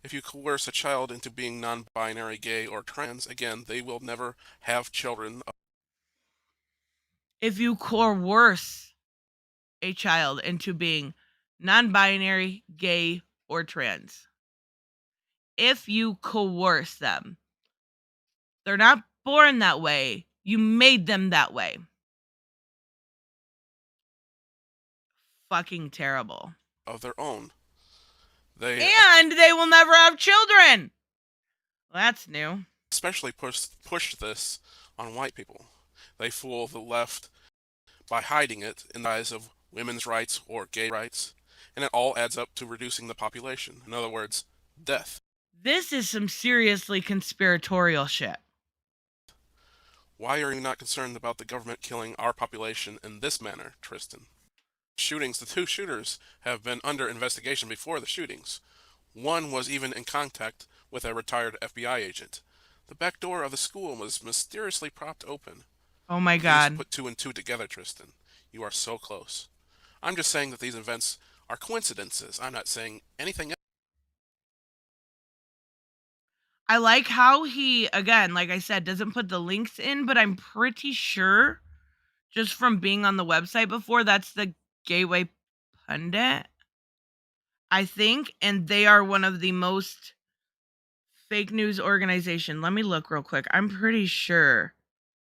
Speaker 2: If you coerce a child into being non-binary, gay, or trans, again, they will never have children.
Speaker 1: If you coerce a child into being non-binary, gay, or trans, if you coerce them, they're not born that way. You made them that way. Fucking terrible.
Speaker 2: Of their own.
Speaker 1: And they will never have children. Well, that's new.
Speaker 2: Especially push this on white people. They fool the left by hiding it in the eyes of women's rights or gay rights, and it all adds up to reducing the population. In other words, death.
Speaker 1: This is some seriously conspiratorial shit.
Speaker 2: Why are you not concerned about the government killing our population in this manner, Tristan? Shootings, the two shooters have been under investigation before the shootings. One was even in contact with a retired FBI agent. The back door of the school was mysteriously propped open.
Speaker 1: Oh my God.
Speaker 2: Please put two and two together, Tristan. You are so close. I'm just saying that these events are coincidences. I'm not saying anything else.
Speaker 1: I like how he, again, like I said, doesn't put the links in, but I'm pretty sure, just from being on the website before, that's the Gateway Pundit, I think, and they are one of the most fake news organization. Let me look real quick. I'm pretty sure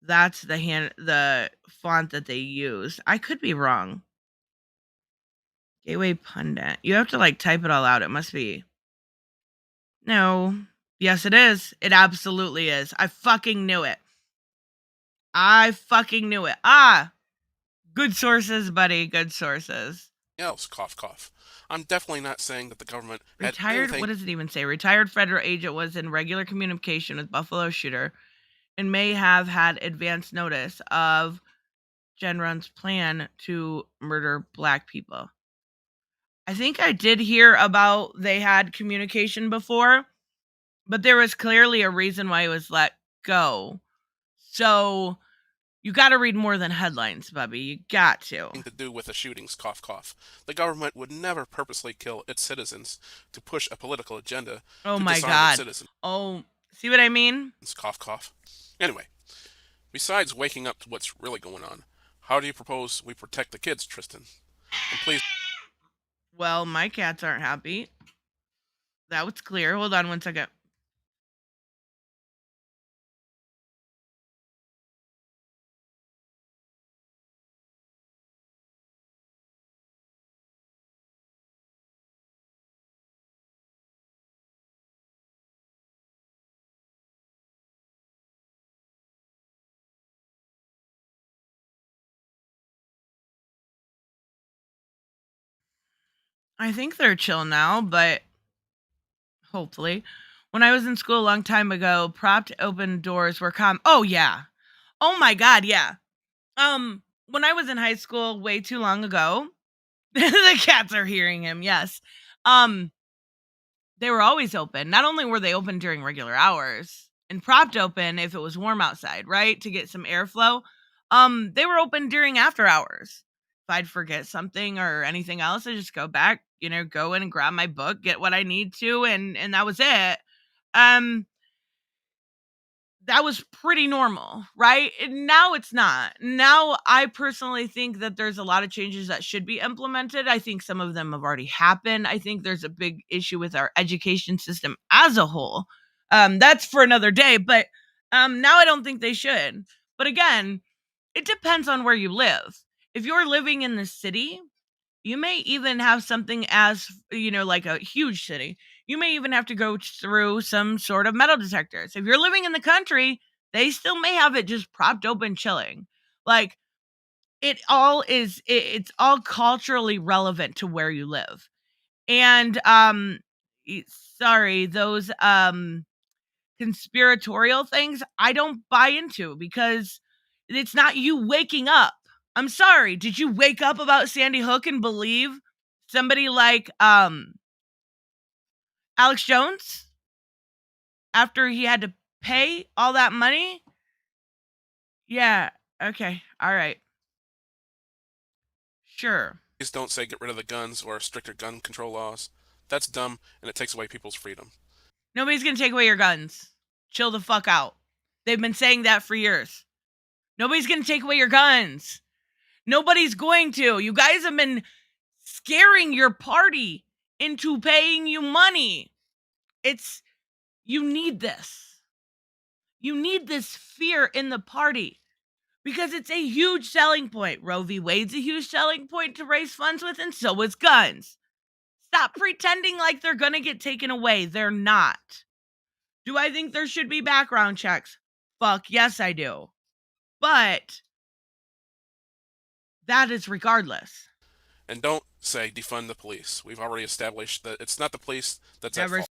Speaker 1: that's the font that they use. I could be wrong. Gateway Pundit. You have to like type it all out. It must be. No. Yes, it is. It absolutely is. I fucking knew it. I fucking knew it. Ah, good sources, buddy. Good sources.
Speaker 2: else. Cough, cough. I'm definitely not saying that the government had
Speaker 1: Retired,
Speaker 2: anything
Speaker 1: what does it even say? Retired federal agent was in regular communication with Buffalo shooter and may have had advance notice of Genron's plan to murder black people. I think I did hear about they had communication before, but there was clearly a reason why he was let go. So you got to read more than headlines, Bubby. You got to.
Speaker 2: to do with the shootings. Cough, cough. The government would never purposely kill its citizens to push a political agenda
Speaker 1: Oh
Speaker 2: to
Speaker 1: my
Speaker 2: disarm its
Speaker 1: God.
Speaker 2: citizens.
Speaker 1: Oh, see what I mean?
Speaker 2: Cough, cough. Anyway, besides waking up to what's really going on, how do you propose we protect the kids, Tristan? And please
Speaker 1: Well, my cats aren't happy. That was clear. Hold on one second. I think they're chill now, but hopefully. When I was in school a long time ago, propped open doors were Oh yeah. Oh my God, yeah. When I was in high school way too long ago, the cats are hearing him, yes. Um, they were always open. Not only were they open during regular hours and propped open if it was warm outside, right? To get some airflow. They were open during after hours. If I'd forget something or anything else, I just go back, go in and grab my book, get what I need to, and that was it. Um, that was pretty normal, right? And now it's not. Now, I personally think that there's a lot of changes that should be implemented. I think some of them have already happened. I think there's a big issue with our education system as a whole. That's for another day, but now I don't think they should. But again, it depends on where you live. If you're living in the city, you may even have something as, like a huge city. You may even have to go through some sort of metal detectors. If you're living in the country, they still may have it just propped open chilling. Like it's all culturally relevant to where you live. And sorry, those conspiratorial things I don't buy into because it's not you waking up. I'm sorry. Did you wake up about Sandy Hook and believe somebody like Alex Jones after he had to pay all that money? Yeah. Okay. All right. Sure.
Speaker 2: please don't say get rid of the guns or stricter gun control laws. That's dumb and it takes away people's freedom.
Speaker 1: Nobody's going to take away your guns. Chill the fuck out. They've been saying that for years. Nobody's going to take away your guns. Nobody's going to. You guys have been scaring your party into paying you money. You need this. You need this fear in the party because it's a huge selling point. Roe v. Wade's a huge selling point to raise funds with, and so is guns. Stop pretending like they're going to get taken away. They're not. Do I think there should be background checks? Fuck yes, I do. But that is regardless.
Speaker 2: And don't say defund the police. We've already established that it's not the police that's
Speaker 1: Never
Speaker 2: at fault.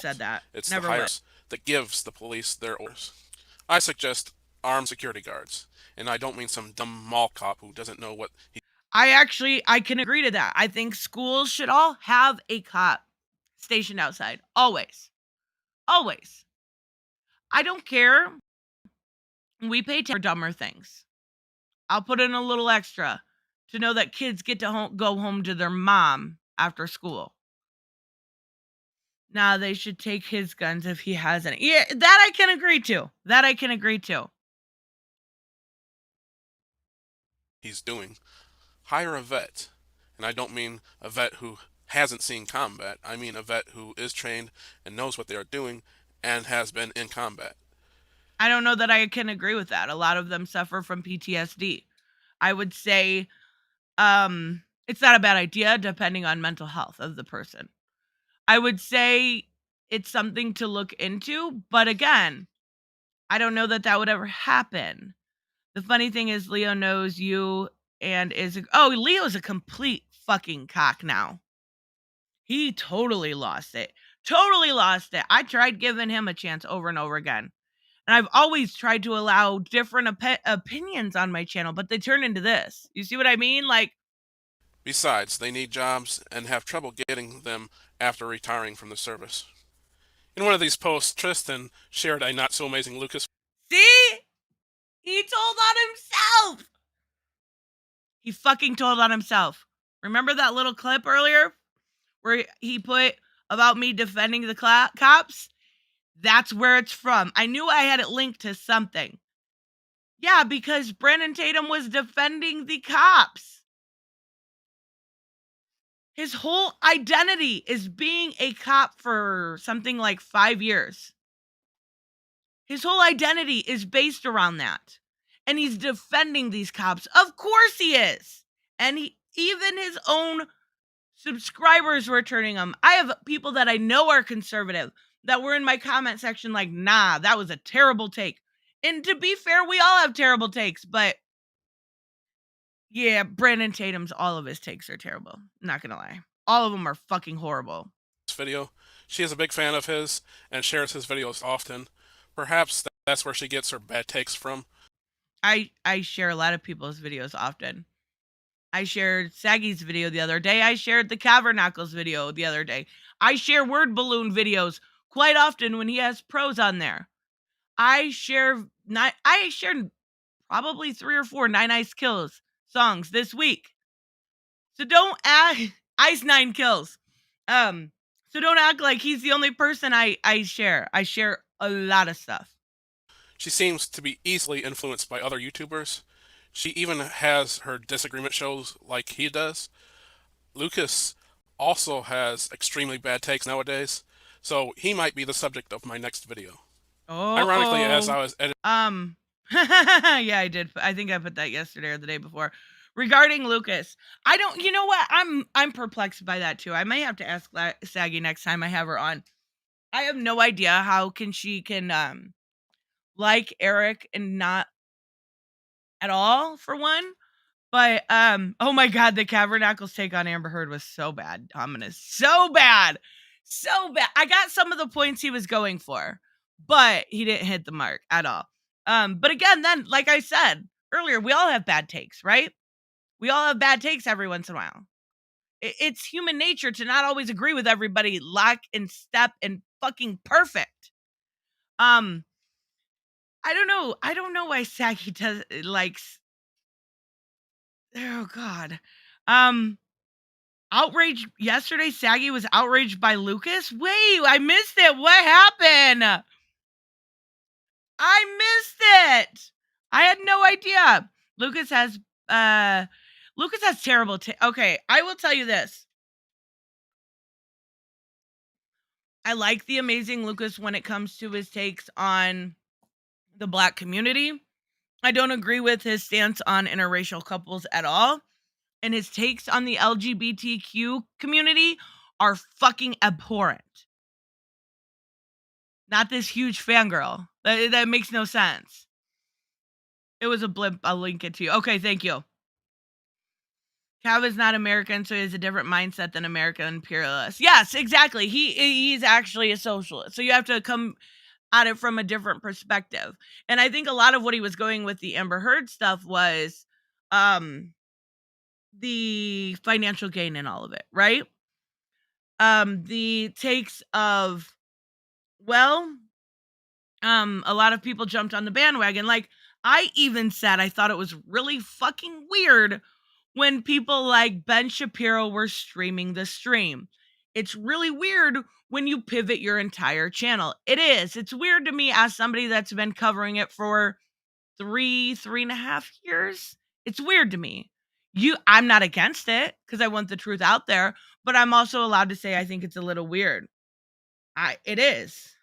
Speaker 1: said that.
Speaker 2: It's
Speaker 1: Never
Speaker 2: the
Speaker 1: will.
Speaker 2: hires that gives the police their orders. I suggest armed security guards, and I don't mean some dumb mall cop who doesn't know what he.
Speaker 1: I can agree to that. I think schools should all have a cop stationed outside. Always. Always. I don't care. We pay for dumber things. I'll put in a little extra to know that kids get to go home to their mom after school. Nah, they should take his guns if he has any. Yeah, that I can agree to. That I can agree to.
Speaker 2: He's doing. Hire a vet. And I don't mean a vet who hasn't seen combat. I mean a vet who is trained and knows what they are doing and has been in combat.
Speaker 1: I don't know that I can agree with that. A lot of them suffer from PTSD. I would say it's not a bad idea depending on mental health of the person. I would say it's something to look into, but again, I don't know that that would ever happen. The funny thing is Leo knows you and Leo's a complete fucking cock now. He totally lost it. Totally lost it. I tried giving him a chance over and over again. And I've always tried to allow different opinions on my channel, but they turn into this. You see what I mean? Like,
Speaker 2: Besides, they need jobs and have trouble getting them after retiring from the service. In one of these posts, Tristan shared a not so amazing Lucas.
Speaker 1: see? He told on himself. He fucking told on himself. Remember that little clip earlier where he put about me defending the cops? That's where it's from. I knew I had it linked to something. Yeah, because Brandon Tatum was defending the cops. His whole identity is being a cop for something like 5 years. His whole identity is based around that. And he's defending these cops. Of course he is. And even his own subscribers were turning him. I have people that I know are conservative that were in my comment section like, nah, that was a terrible take. And to be fair, we all have terrible takes, but yeah, Brandon Tatum's, all of his takes are terrible. Not gonna lie. All of them are fucking horrible.
Speaker 2: Video. She is a big fan of his and shares his videos often. Perhaps that's where she gets her bad takes from.
Speaker 1: I share a lot of people's videos often. I shared Saggy's video the other day. I shared the Cavernacles video the other day. I share word balloon videos quite often when he has pros on there. I shared probably 3 or 4 Nine Ice Kills songs this week. So don't act Ice 9 Kills. So don't act like he's the only person I share. I share a lot of stuff.
Speaker 2: She seems to be easily influenced by other YouTubers. She even has her disagreement shows like he does. Lucas also has extremely bad takes nowadays, so he might be the subject of my next video. Ironically, as I was editing,
Speaker 1: yeah, I did. I think I put that yesterday or the day before. Regarding Lucas, I don't. You know what? I'm perplexed by that too. I may have to ask Saggy next time I have her on. I have no idea how she can like Eric and not at all for one. But oh my god, the Cavernacles take on Amber Heard was so bad, ominous, so bad, so bad. I got some of the points he was going for, but he didn't hit the mark at all. But again, then like I said earlier, we all have bad takes, right? We all have bad takes every once in a while. It's human nature to not always agree with everybody, lock and step and fucking perfect. I don't know. I don't know why Saggy does likes. Oh God. Outraged yesterday. Saggy was outraged by Lucas. Wait, I missed it. What happened? I missed it. I had no idea. Lucas has terrible okay, I will tell you this. I like the amazing Lucas when it comes to his takes on the Black community. I don't agree with his stance on interracial couples at all. And his takes on the LGBTQ community are fucking abhorrent. Not this huge fangirl. That makes no sense. It was a blimp. I'll link it to you. Okay, thank you. Cav is not American, so he has a different mindset than American imperialists. Yes, exactly. He's actually a socialist. So you have to come at it from a different perspective. And I think a lot of what he was going with the Amber Heard stuff was the financial gain in all of it, right? The takes of, well, a lot of people jumped on the bandwagon. Like, I even said I thought it was really fucking weird when people like Ben Shapiro were streaming the stream. it's really weird when you pivot your entire channel. It is. It's weird to me as somebody that's been covering it for 3.5 years. It's weird to me. I'm not against it because I want the truth out there, but I'm also allowed to say I think it's a little weird. It is.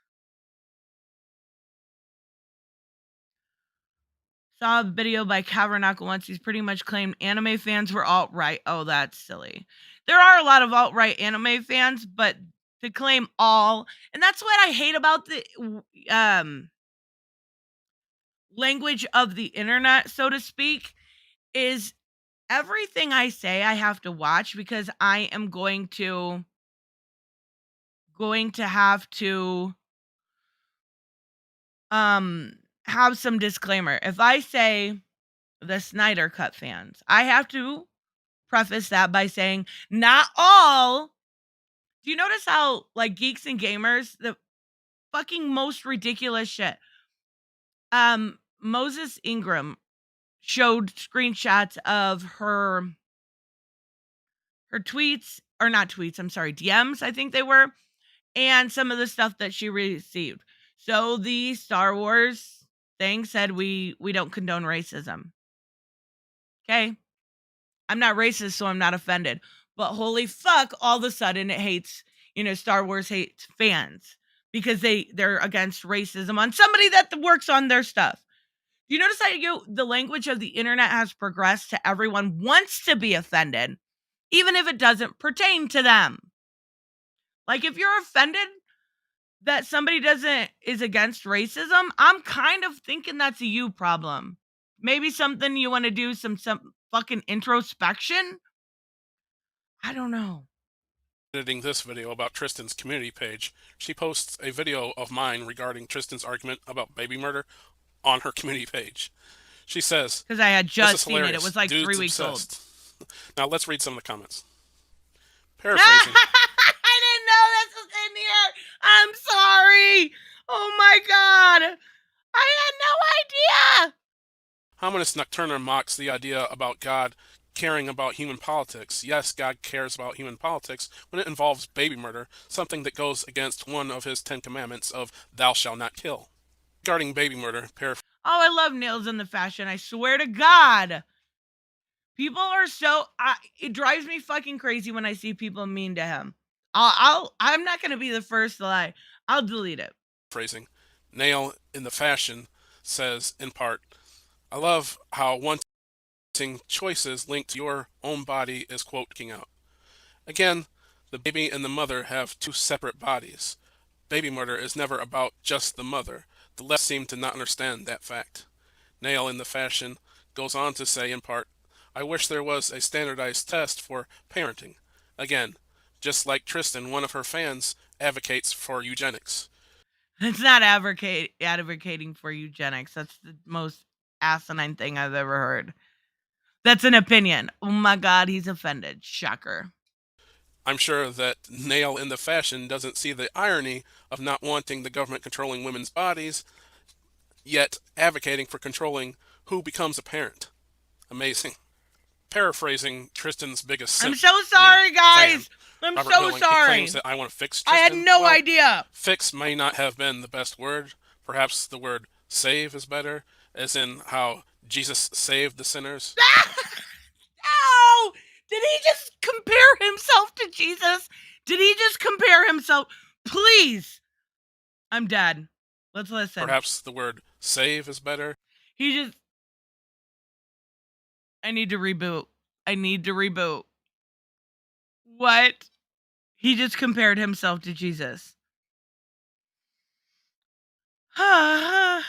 Speaker 1: Saw a video by Cavernaka once. He's pretty much claimed anime fans were alt-right. Oh, that's silly. There are a lot of alt-right anime fans, but to claim all, and that's what I hate about the language of the internet, so to speak, is everything I say I have to watch because I am going to have to have some disclaimer. If I say the Snyder Cut fans, I have to preface that by saying not all. Do you notice how like geeks and gamers, the fucking most ridiculous shit? Moses Ingram showed screenshots of her tweets, or not tweets, I'm sorry, DMs, I think they were, and some of the stuff that she received. So the Star Wars thing said we don't condone racism. Okay. I'm not racist, so I'm not offended. But holy fuck, all of a sudden it hates, Star Wars hates fans because they're against racism on somebody that works on their stuff. Do you notice how the language of the internet has progressed to everyone wants to be offended, even if it doesn't pertain to them? Like if you're offended that somebody is against racism, I'm kind of thinking that's a you problem. Maybe something you want to do some fucking introspection. I don't know.
Speaker 2: Editing this video about Tristan's community page, she posts a video of mine regarding Tristan's argument about baby murder on her community page. She says,
Speaker 1: because I had
Speaker 2: "This
Speaker 1: just
Speaker 2: is
Speaker 1: seen it. It
Speaker 2: hilarious.
Speaker 1: was like
Speaker 2: Dude's
Speaker 1: 3 weeks
Speaker 2: obsessed." Now let's read some of the comments.
Speaker 1: old.
Speaker 2: Paraphrasing.
Speaker 1: I didn't know this was in here. I'm sorry. Oh my god. I had no idea.
Speaker 2: Hominis Nocturna mocks the idea about God caring about human politics. Yes, God cares about human politics when it involves baby murder, something that goes against one of his 10 commandments of thou shalt not kill. Regarding baby murder,
Speaker 1: Oh, I love Nails in the Fashion. I swear to God. People are so it drives me fucking crazy when I see people mean to him. I'm not gonna be the first to lie. I'll delete it.
Speaker 2: Phrasing. Nail in the Fashion says, in part, I love how wanting choices linked to your own body is quote king out. Again, the baby and the mother have two separate bodies. Baby murder is never about just the mother. The left seem to not understand that fact. Nail in the Fashion goes on to say in part, I wish there was a standardized test for parenting. Again, just like Tristan, one of her fans advocates for eugenics.
Speaker 1: It's not advocating for eugenics. That's the most asinine thing I've ever heard. That's an opinion. Oh my God, he's offended. Shocker.
Speaker 2: I'm sure that Nail in the Fashion doesn't see the irony of not wanting the government controlling women's bodies, yet advocating for controlling who becomes a parent. Amazing. Paraphrasing Tristan's biggest
Speaker 1: I'm so sorry, guys. I'm
Speaker 2: Robert
Speaker 1: so
Speaker 2: Milling,
Speaker 1: sorry.
Speaker 2: He claims that I want to fix Tristan.
Speaker 1: I had no idea.
Speaker 2: Fix may not have been the best word. Perhaps the word save is better, as in how Jesus saved the sinners.
Speaker 1: No! Did he just compare himself to Jesus? Did he just compare himself? Please. I'm dead. Let's listen.
Speaker 2: Perhaps the word save is better.
Speaker 1: I need to reboot. What? He just compared himself to Jesus. I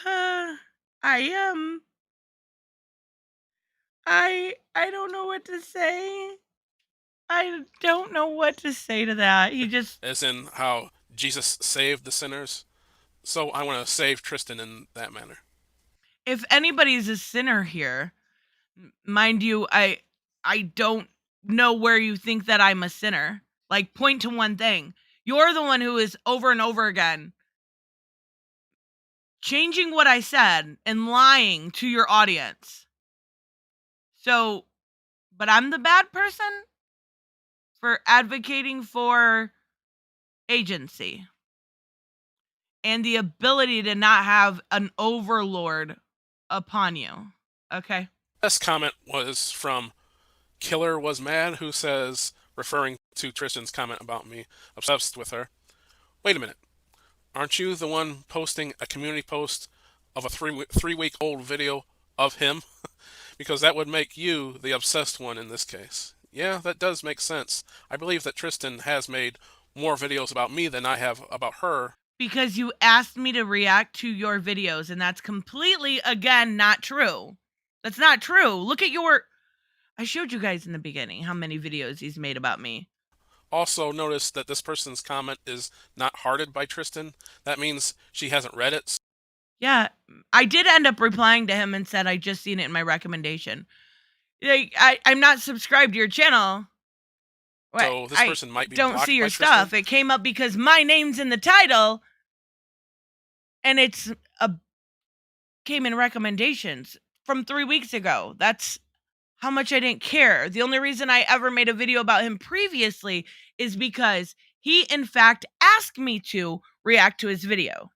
Speaker 1: don't know what to say. I don't know what to say to that. He just...
Speaker 2: As in how Jesus saved the sinners. So I want to save Tristan in that manner.
Speaker 1: If anybody's a sinner here, mind you, I don't know where you think that I'm a sinner. Like, point to one thing. You're the one who is over and over again changing what I said and lying to your audience. So, but I'm the bad person for advocating for agency and the ability to not have an overlord upon you. Okay?
Speaker 2: This comment was from Killer Was Mad, who says, referring to Tristan's comment about me, obsessed with her. Wait a minute. Aren't you the one posting a community post of a three week old video of him? Because that would make you the obsessed one in this case. Yeah, that does make sense. I believe that Tristan has made more videos about me than I have about her.
Speaker 1: Because you asked me to react to your videos, and that's completely, again, not true. That's not true. Look at I showed you guys in the beginning how many videos he's made about me.
Speaker 2: Also, notice that this person's comment is not hearted by Tristan. That means she hasn't read it.
Speaker 1: Yeah, I did end up replying to him and said I just seen it in my recommendation. Like, I'm not subscribed to your channel.
Speaker 2: So this
Speaker 1: I
Speaker 2: person might be
Speaker 1: don't
Speaker 2: blocked
Speaker 1: see your
Speaker 2: by Tristan.
Speaker 1: stuff. It came up because my name's in the title, and came in recommendations from 3 weeks ago. That's how much I didn't care. The only reason I ever made a video about him previously is because he, in fact, asked me to react to his video.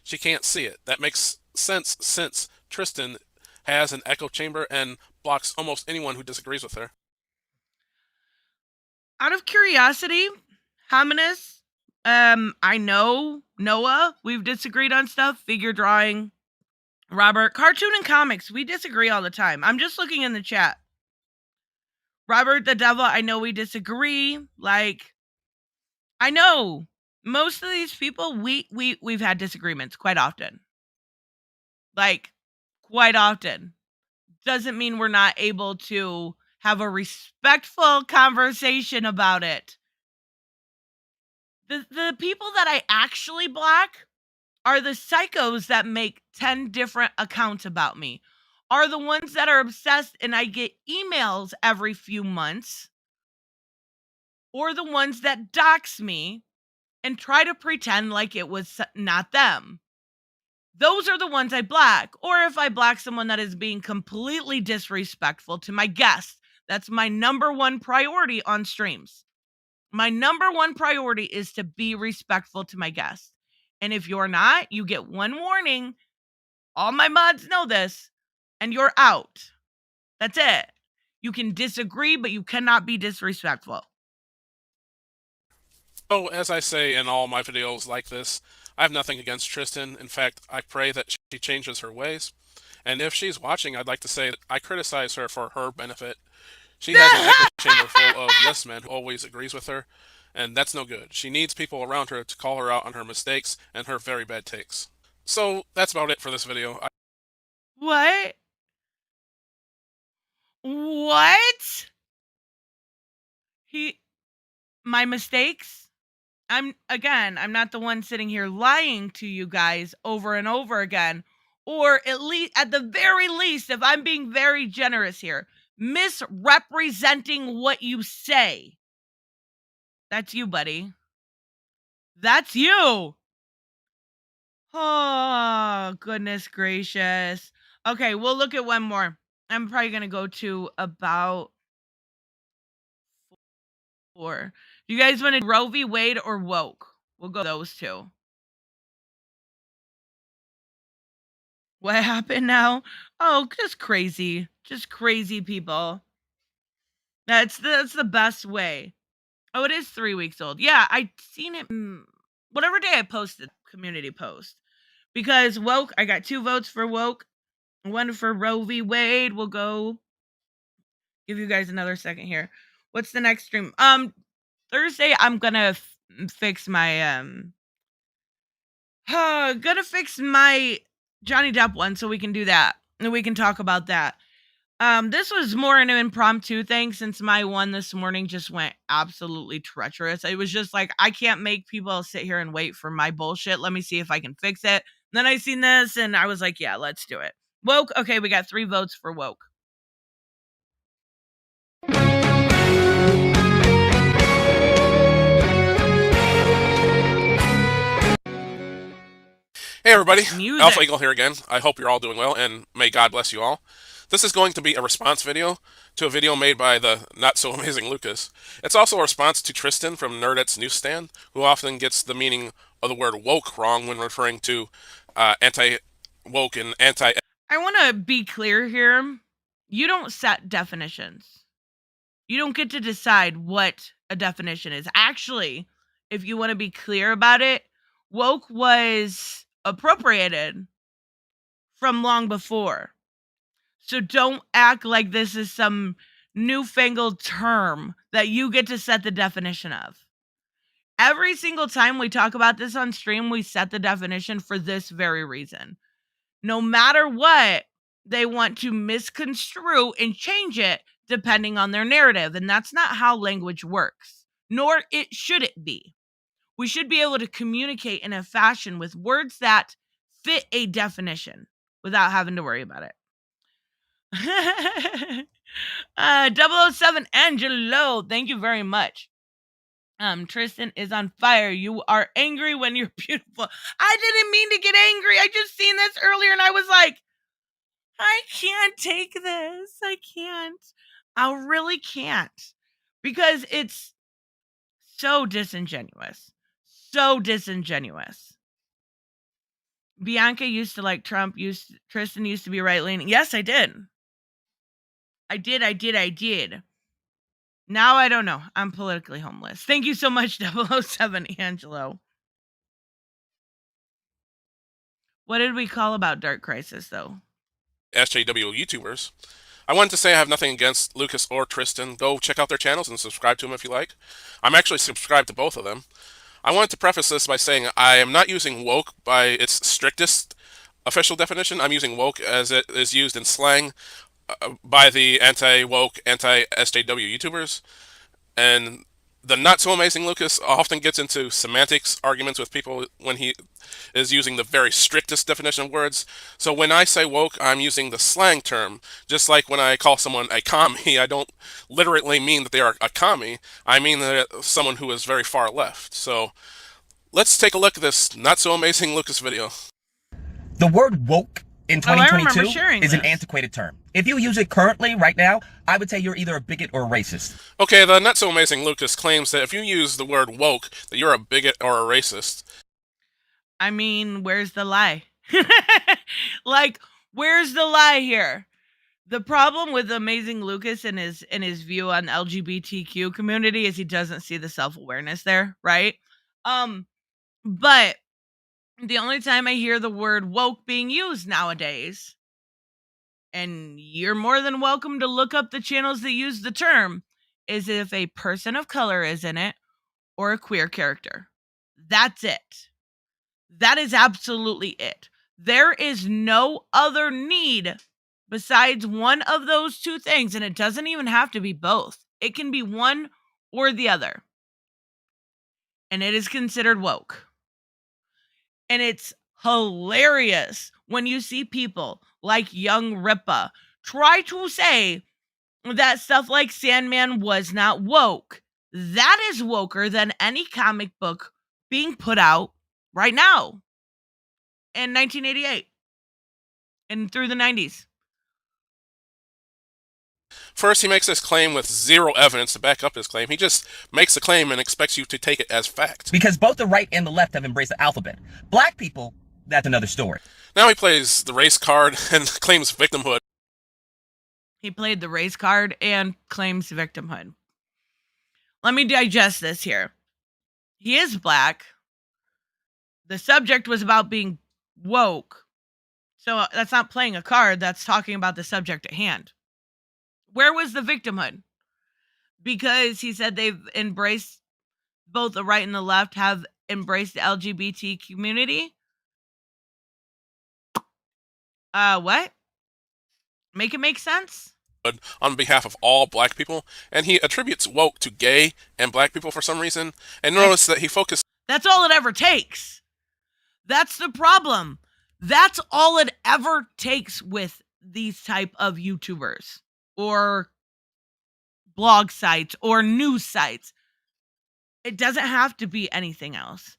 Speaker 2: She can't see it. That makes sense since Tristan has an echo chamber and blocks almost anyone who disagrees with her.
Speaker 1: Out of curiosity, Hominus, I know Noah, we've disagreed on stuff, figure drawing. Robert, cartoon and comics, we disagree all the time. I'm just looking in the chat. Robert the Devil, I know we disagree. Like, I know most of these people, we've had disagreements quite often. Like, quite often. Doesn't mean we're not able to have a respectful conversation about it. The people that I actually block are the psychos that make 10 different accounts about me, are the ones that are obsessed and I get emails every few months, or the ones that dox me and try to pretend like it was not them. Those are the ones I block. Or if I block someone that is being completely disrespectful to my guests, that's my number one priority on streams. My number one priority is to be respectful to my guests. And if you're not, you get one warning. All my mods know this, and you're out. That's it. You can disagree, but you cannot be disrespectful.
Speaker 2: So, as I say in all my videos like this, I have nothing against Tristan. In fact, I pray that she changes her ways. And if she's watching, I'd like to say that I criticize her for her benefit. She has an echo chamber full of yes men who always agrees with her, and that's no good. She needs people around her to call her out on her mistakes and her very bad takes. So that's about it for this video.
Speaker 1: What? What? My mistakes? I'm not the one sitting here lying to you guys over and over again, or at the very least, if I'm being very generous here, misrepresenting what you say. That's you, buddy. That's you. Oh, goodness gracious. Okay, we'll look at one more. I'm probably going to go to about 4. Do you guys want to Roe v. Wade or woke? We'll go those two. What happened now? Oh, just crazy. Just crazy people. That's the best way. Oh, it is 3 weeks old. Yeah, I seen it whatever day I posted community post. Because woke, I got 2 votes for woke, 1 for Roe v. Wade. We'll go give you guys another second here. What's the next stream? Thursday I'm gonna fix my gonna fix my Johnny Depp one so we can do that. And we can talk about that. This was more an impromptu thing since my one this morning just went absolutely treacherous. It was just like, I can't make people sit here and wait for my bullshit. Let me see if I can fix it. Then I seen this and I was like, yeah, let's do it. Woke. Okay, we got 3 votes for woke.
Speaker 2: Hey everybody,
Speaker 1: Music.
Speaker 2: Alpha Eagle here again. I hope you're all doing well, and may God bless you all. This is going to be a response video to a video made by the not so amazing Lucas. It's also a response to Tristan from Nerdette's NewsStand, who often gets the meaning of the word woke wrong when referring to anti woke and anti.
Speaker 1: I want to be clear here. You don't set definitions. You don't get to decide what a definition is. Actually, if you want to be clear about it, woke was appropriated from long before. So don't act like this is some newfangled term that you get to set the definition of. Every single time we talk about this on stream, we set the definition for this very reason. No matter what, they want to misconstrue and change it depending on their narrative. And that's not how language works, nor should it be. We should be able to communicate in a fashion with words that fit a definition without having to worry about it. 007 Angelo, thank you very much. Tristan is on fire. You are angry when you're beautiful. I didn't mean to get angry. I just seen this earlier and I was like, I can't take this. I can't. I really can't. Because it's so disingenuous. So disingenuous. Bianca used to like Trump. Tristan used to be right-leaning. Yes, I did. I did. Now I don't know. I'm politically homeless. Thank you so much, 007 Angelo. What did we call about Dark Crisis, though?
Speaker 2: SJW YouTubers. I wanted to say I have nothing against Lucas or Tristan. Go check out their channels and subscribe to them if you like. I'm actually subscribed to both of them. I wanted to preface this by saying I am not using woke by its strictest official definition. I'm using woke as it is used in slang by the anti-woke, anti-SJW YouTubers. And the not so amazing Lucas often gets into semantics arguments with people when he is using the very strictest definition of words. So when I say woke, I'm using the slang term. Just like when I call someone a commie, I don't literally mean that they are a commie. I mean that someone who is very far left. So let's take a look at this not so amazing Lucas video.
Speaker 3: The word woke in
Speaker 1: I remember
Speaker 3: 2022
Speaker 1: sharing
Speaker 3: is an
Speaker 1: this.
Speaker 3: antiquated term. If you use it currently, right now, I would say you're either a bigot or a racist.
Speaker 2: Okay, the not so amazing Lucas claims that if you use the word woke, that you're a bigot or a racist.
Speaker 1: I mean, where's the lie? Like, where's the lie here? The problem with Amazing Lucas and his view on LGBTQ community is he doesn't see the self-awareness there, right? But the only time I hear the word woke being used nowadays, and you're more than welcome to look up the channels that use the term, is if a person of color is in it or a queer character. That's it. That is absolutely it. There is no other need besides one of those two things, and it doesn't even have to be both. It can be one or the other. And it is considered woke. And it's hilarious when you see people like Young Rippa try to say that stuff like Sandman was not woke. That is woker than any comic book being put out right now in 1988 and through the 90s.
Speaker 2: First, he makes this claim with zero evidence to back up his claim. He just makes a claim and expects you to take it as fact.
Speaker 3: Because both the right and the left have embraced the alphabet. Black people, that's another story.
Speaker 2: Now he plays the race card and claims victimhood.
Speaker 1: He played the race card and claims victimhood. Let me digest this here. He is black. The subject was about being woke. So that's not playing a card. That's talking about the subject at hand. Where was the victimhood? Because he said they've embraced, both the right and the left have embraced the LGBT community. What? Make it make sense?
Speaker 2: On behalf of all black people, and he attributes woke to gay and black people for some reason. And notice that he focused.
Speaker 1: That's all it ever takes. That's the problem. That's all it ever takes with these type of YouTubers or blog sites or news sites. It doesn't have to be anything else.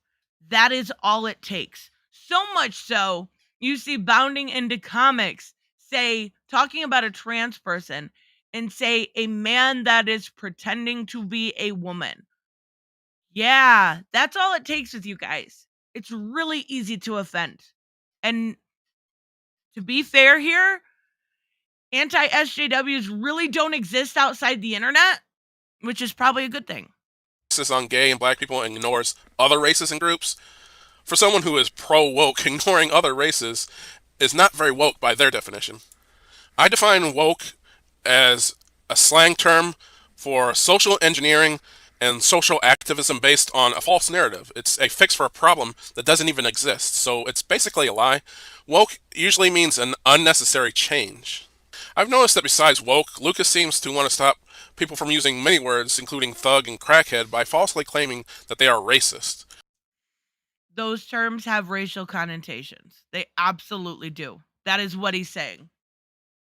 Speaker 1: That is all it takes. So much so, you see Bounding into Comics say talking about a trans person and say a man that is pretending to be a woman. Yeah, that's all it takes with you guys. It's really easy to offend. And to be fair here, anti-SJWs really don't exist outside the internet, which is probably a good thing.
Speaker 2: On gay and black people and ignores other races and groups. For someone who is pro-woke, ignoring other races is not very woke by their definition. I define woke as a slang term for social engineering and social activism based on a false narrative. It's a fix for a problem that doesn't even exist, so it's basically a lie. Woke usually means an unnecessary change. I've noticed that besides woke, Lucas seems to want to stop people from using many words, including thug and crackhead, by falsely claiming that they are racist.
Speaker 1: Those terms have racial connotations. They absolutely do. That is what he's saying.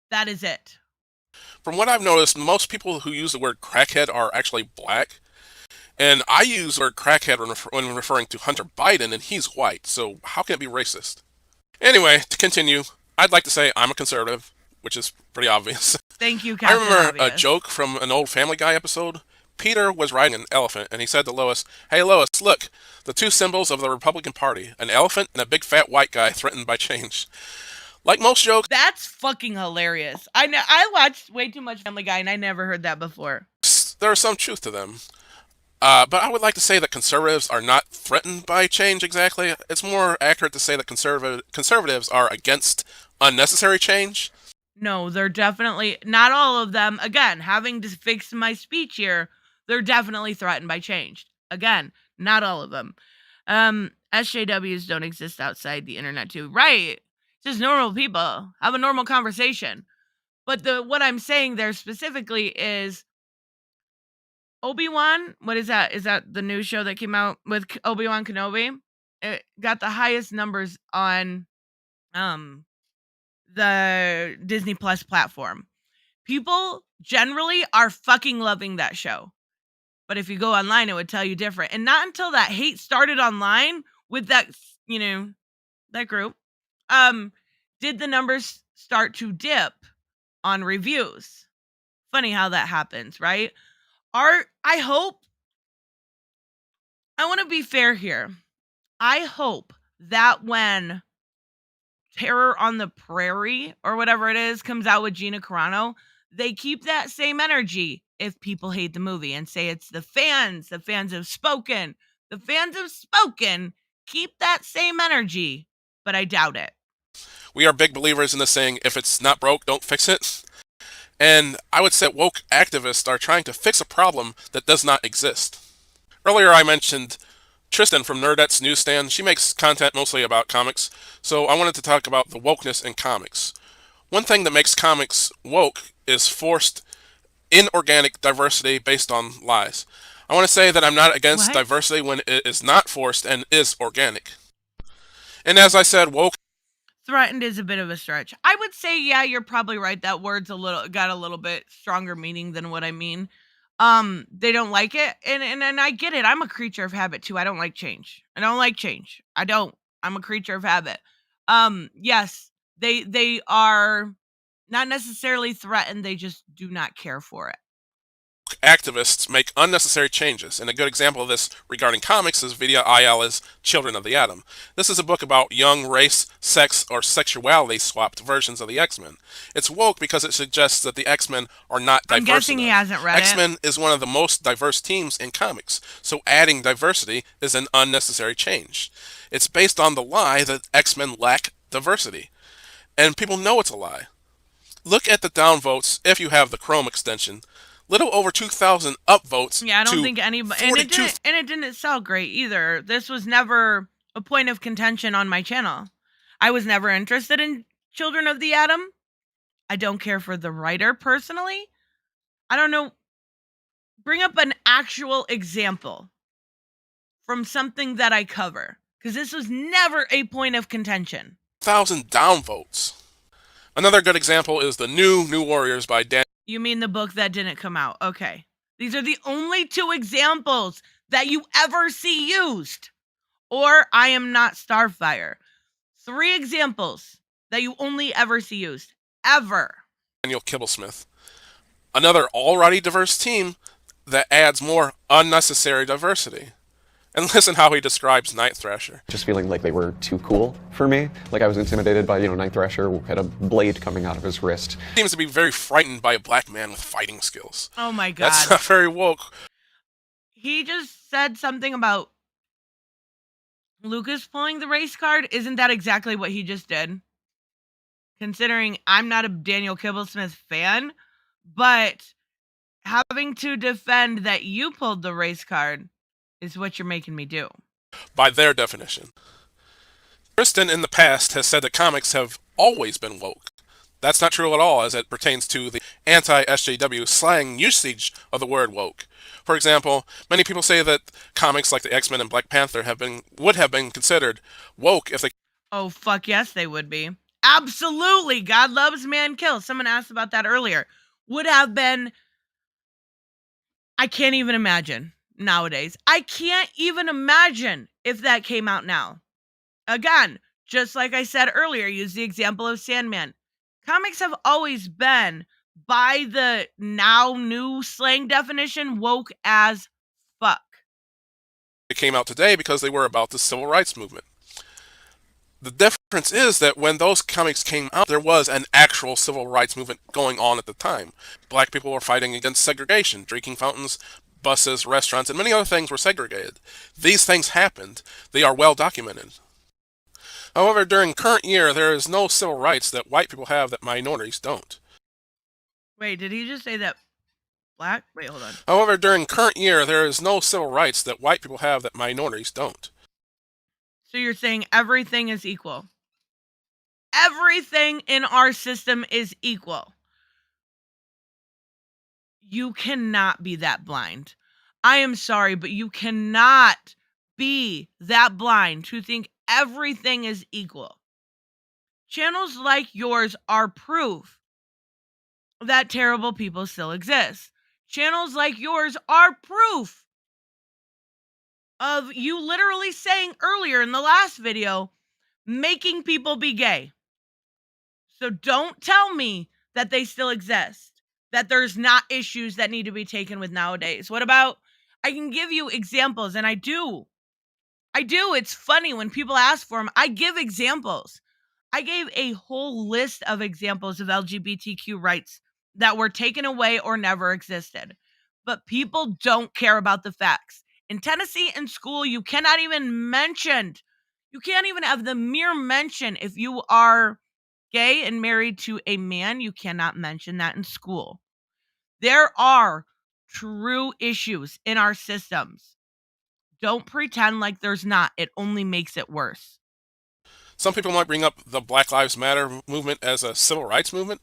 Speaker 1: That is it.
Speaker 2: From what I've noticed, most people who use the word crackhead are actually black. And I use the word crackhead when referring to Hunter Biden, and he's white, so how can it be racist? Anyway, to continue, I'd like to say I'm a conservative, which is pretty obvious.
Speaker 1: Thank you,
Speaker 2: I
Speaker 1: Captain
Speaker 2: remember
Speaker 1: Obvious.
Speaker 2: a joke from an old Family Guy episode. Peter was riding an elephant, and he said to Lois, "Hey Lois, look, the two symbols of the Republican Party, an elephant and a big fat white guy threatened by change." Like most jokes,
Speaker 1: That's fucking hilarious. I watched way too much Family Guy, and I never heard that before.
Speaker 2: there is some truth to them. But I would like to say that conservatives are not threatened by change exactly. It's more accurate to say that conservatives are against unnecessary change.
Speaker 1: No, they're definitely not all of them. Again, having to fix my speech here, they're definitely threatened by change. Again, not all of them. SJWs don't exist outside the internet too. Right. Just normal people. Have a normal conversation. But what I'm saying there specifically is Obi-Wan, what is that? Is that the new show that came out with Obi-Wan Kenobi? It got the highest numbers on the Disney Plus platform. People generally are fucking loving that show. But if you go online, it would tell you different. And not until that hate started online with that, that group, did the numbers start to dip on reviews. Funny how that happens, right? I want to be fair here. I hope that when Terror on the Prairie or whatever it is comes out with Gina Carano, they keep that same energy if people hate the movie and say it's the fans have spoken. The fans have spoken. Keep that same energy, but I doubt it.
Speaker 2: We are big believers in the saying, if it's not broke, don't fix it. And I would say woke activists are trying to fix a problem that does not exist. Earlier I mentioned Tristan from Nerdette's NewsStand. She makes content mostly about comics, so I wanted to talk about the wokeness in comics. One thing that makes comics woke is forced inorganic diversity based on lies. I want to say that I'm not against diversity when it is not forced and is organic. And as I said, woke
Speaker 1: threatened is a bit of a stretch. I would say, yeah, you're probably right. That word's got a little bit stronger meaning than what I mean. They don't like it, and I get it. I'm a creature of habit too. I don't like change. I don't. I'm a creature of habit. Yes, they are not necessarily threatened. They just do not care for it.
Speaker 2: activists make unnecessary changes, and a good example of this regarding comics is Vidya Ayala's Children of the Atom. This is a book about young race, sex, or sexuality swapped versions of the X-Men. It's woke because it suggests that the X-Men are not diverse
Speaker 1: I'm guessing
Speaker 2: enough.
Speaker 1: He hasn't read
Speaker 2: X-Men is one of the most diverse teams in comics, so adding diversity is an unnecessary change. It's based on the lie that X-Men lack diversity, and people know it's a lie. Look at the downvotes if you have the Chrome extension. Little over 2,000 upvotes.
Speaker 1: Yeah, I don't think anybody, and it didn't sell great either. This was never a point of contention on my channel. I was never interested in Children of the Atom. I don't care for the writer personally. I don't know. Bring up an actual example from something that I cover, because this was never a point of contention.
Speaker 2: 1,000 downvotes. Another good example is the New Warriors by Dan.
Speaker 1: You mean the book that didn't come out? Okay. These are the only two examples that you ever see used. Or I Am Not Starfire. 3 examples that you only ever see used. Ever.
Speaker 2: Daniel Kibblesmith. Another already diverse team that adds more unnecessary diversity. And listen how he describes Night Thrasher.
Speaker 4: Just feeling like they were too cool for me. Like I was intimidated by, Night Thrasher who had a blade coming out of his wrist.
Speaker 2: He seems to be very frightened by a black man with fighting skills.
Speaker 1: Oh my God.
Speaker 2: That's not very woke.
Speaker 1: He just said something about Lucas pulling the race card. Isn't that exactly what he just did? Considering I'm not a Daniel Kibblesmith fan, but having to defend that you pulled the race card is what you're making me do.
Speaker 2: By their definition. Kristen in the past has said that comics have always been woke. That's not true at all as it pertains to the anti-SJW slang usage of the word woke. For example, many people say that comics like the X-Men and Black Panther would have been considered woke if they...
Speaker 1: Oh, fuck yes, they would be. Absolutely. God loves, man kills. Someone asked about that earlier. Would have been... I can't even imagine nowadays. I can't even imagine if that came out now. Again, just like I said earlier, use the example of Sandman. Comics have always been, by the now new slang definition, woke as fuck.
Speaker 2: They came out today because they were about the civil rights movement. The difference is that when those comics came out, there was an actual civil rights movement going on at the time. Black people were fighting against segregation, drinking fountains, buses, restaurants, and many other things were segregated. These things happened. They are well documented. However, during current year, there is no civil rights that white people have that minorities don't.
Speaker 1: Wait, did he just say that black? Wait, hold on.
Speaker 2: However, during current year, there is no civil rights that white people have that minorities don't.
Speaker 1: So you're saying everything is equal? Everything in our system is equal. You cannot be that blind. I am sorry, but you cannot be that blind to think everything is equal. Channels like yours are proof that terrible people still exist. Channels like yours are proof of you literally saying earlier in the last video, making people be gay. So don't tell me that they still exist, that there's not issues that need to be taken with nowadays. What about, I can give you examples, and I do. It's funny when people ask for them. I give examples. I gave a whole list of examples of LGBTQ rights that were taken away or never existed. But people don't care about the facts. In Tennessee, in school, you cannot even mention, you can't even have the mere mention if you are gay and married to a man, you cannot mention that in school. There are true issues in our systems. Don't pretend like there's not. It only makes it worse.
Speaker 2: Some people might bring up the Black Lives Matter movement as a civil rights movement,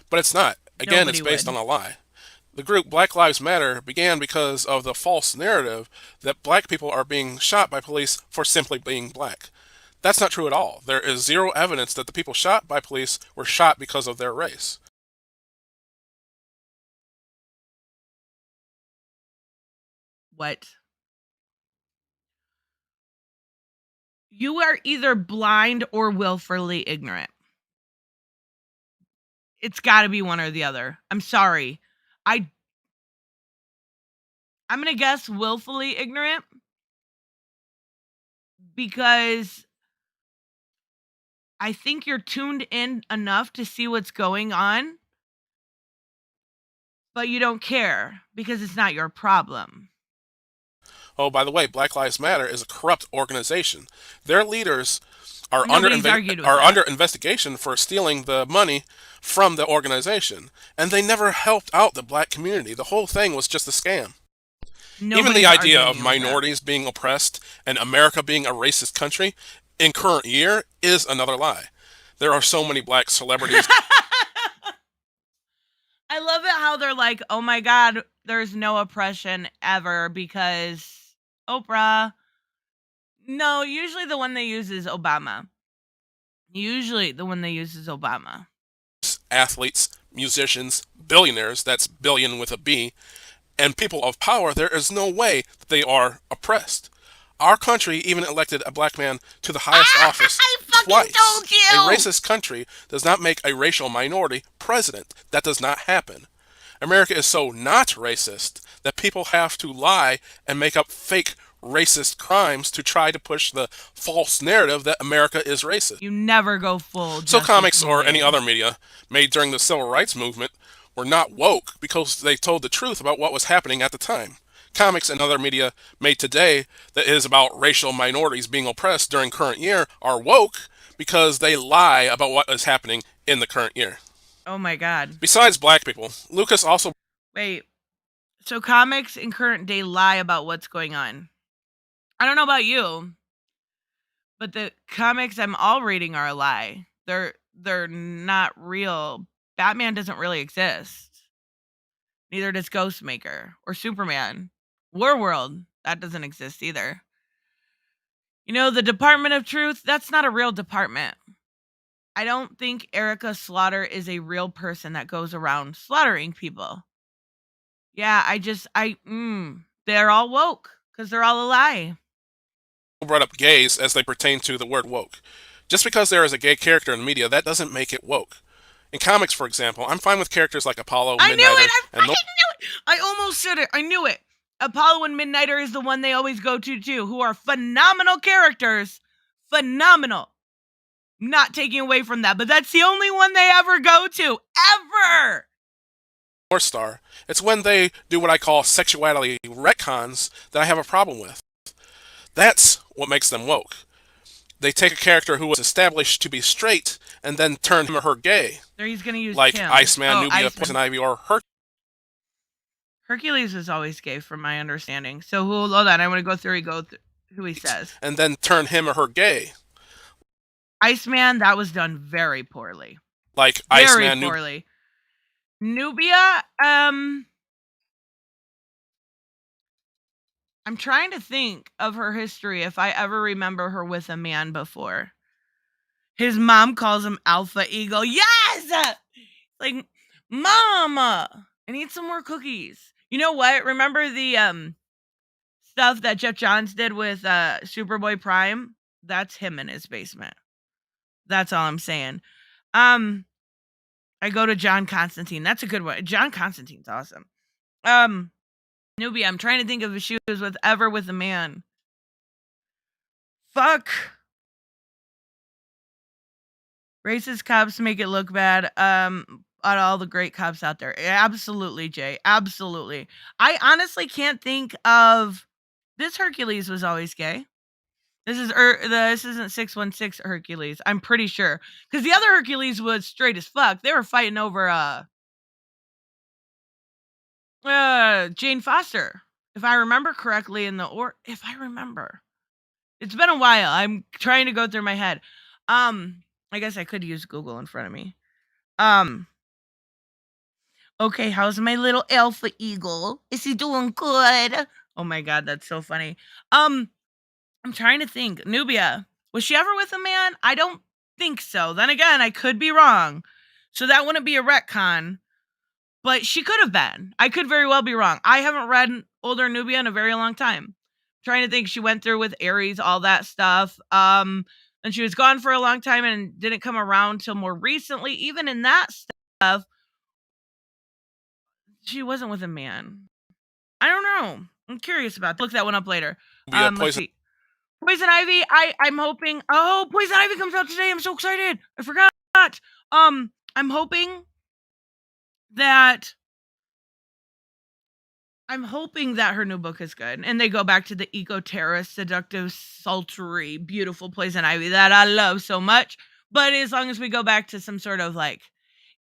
Speaker 2: but it's not. Again,
Speaker 1: Nobody
Speaker 2: it's based
Speaker 1: would.
Speaker 2: on a lie. The group Black Lives Matter began because of the false narrative that black people are being shot by police for simply being black. That's not true at all. There is zero evidence that the people shot by police were shot because of their race.
Speaker 1: What? You are either blind or willfully ignorant. It's got to be one or the other. I'm sorry. I'm going to guess willfully ignorant because I think you're tuned in enough to see what's going on, but you don't care because it's not your problem.
Speaker 2: Oh, by the way, Black Lives Matter is a corrupt organization. Their leaders are
Speaker 1: Nobody's argued with that.
Speaker 2: under investigation for stealing the money from the organization, and they never helped out the black community. The whole thing was just a scam. Even the idea of minorities being oppressed and America being a racist country in current year is another lie. There are so many black celebrities.
Speaker 1: I love it how they're like, oh my God, there's no oppression ever because Oprah. No, usually the one they use is Obama.
Speaker 2: Athletes, musicians, billionaires, that's billion with a B, and people of power, there is no way that they are oppressed. Our country even elected a black man to the highest office
Speaker 1: I fucking
Speaker 2: twice.
Speaker 1: told you!
Speaker 2: A racist country does not make a racial minority president. That does not happen. America is so not racist that people have to lie and make up fake racist crimes to try to push the false narrative that America is racist.
Speaker 1: You never go full.
Speaker 2: So
Speaker 1: Justice
Speaker 2: comics or
Speaker 1: League.
Speaker 2: any other media made during the civil rights movement were not woke because they told the truth about what was happening at the time. Comics and other media made today that is about racial minorities being oppressed during current year are woke because they lie about what is happening in the current year.
Speaker 1: Oh my god.
Speaker 2: Besides black people, Lucas also
Speaker 1: Wait. So comics in current day lie about what's going on. I don't know about you, but the comics I'm all reading are a lie. They're not real. Batman doesn't really exist. Neither does Ghostmaker or Superman. Warworld, that doesn't exist either. You know, the Department of Truth, that's not a real department. I don't think Erica Slaughter is a real person that goes around slaughtering people. Yeah, they're all woke because they're all a lie.
Speaker 2: brought up gays as they pertain to the word woke. Just because there is a gay character in the media, that doesn't make it woke. In comics, for example, I'm fine with characters like Apollo,
Speaker 1: I knew
Speaker 2: Midnighter,
Speaker 1: it! I
Speaker 2: and
Speaker 1: fucking knew it! I almost said it. I knew it. Apollo and Midnighter is the one they always go to too, who are phenomenal characters. Phenomenal. Not taking away from that, but that's the only one they ever go to. Ever!
Speaker 2: North Star. It's when they do what I call sexuality retcons that I have a problem with. That's what makes them woke. They take a character who was established to be straight and then turn him or her gay.
Speaker 1: There he's gonna use
Speaker 2: Like
Speaker 1: Kim.
Speaker 2: Iceman,
Speaker 1: Oh,
Speaker 2: Nubia,
Speaker 1: Iceman.
Speaker 2: Poison Ivy, or
Speaker 1: Hercules is always gay, from my understanding. So hold on, I want to go through who he says.
Speaker 2: and then turn him or her gay.
Speaker 1: Iceman, that was done very poorly.
Speaker 2: Like
Speaker 1: Very
Speaker 2: Iceman,
Speaker 1: poorly. Nubia, I'm trying to think of her history if I ever remember her with a man before. His mom calls him Alpha Eagle. Yes! Like, Mama, I need some more cookies. You know what? Remember the stuff that Jeff Johns did with Superboy Prime? That's him in his basement. That's all I'm saying. I go to John Constantine. That's a good one. John Constantine's awesome. Nubia, I'm trying to think of if she was with a man. Fuck. Racist cops make it look bad. On all the great cops out there. Absolutely, Jay. Absolutely. I honestly can't think of this. Hercules was always gay. This isn't 616 Hercules. I'm pretty sure. Because the other Hercules was straight as fuck. They were fighting over Jane Foster. If I remember correctly if I remember. It's been a while. I'm trying to go through my head. I guess I could use Google in front of me. Okay, how's my little alpha eagle? Is he doing good? Oh my god, that's so funny. I'm trying to think. Nubia, was she ever with a man? I don't think so. Then again, I could be wrong. So that wouldn't be a retcon. But she could have been. I could very well be wrong. I haven't read older Nubia in a very long time. Trying to think, she went through with Ares, all that stuff. And she was gone for a long time and didn't come around till more recently. Even in that stuff, she wasn't with a man. I don't know. I'm curious about that. Look that one up later. Let's see. Poison Ivy, I'm hoping. Oh, Poison Ivy comes out today. I'm so excited. I forgot. I'm hoping that her new book is good. And they go back to the eco-terrorist, seductive, sultry, beautiful Poison Ivy that I love so much. But as long as we go back to some sort of like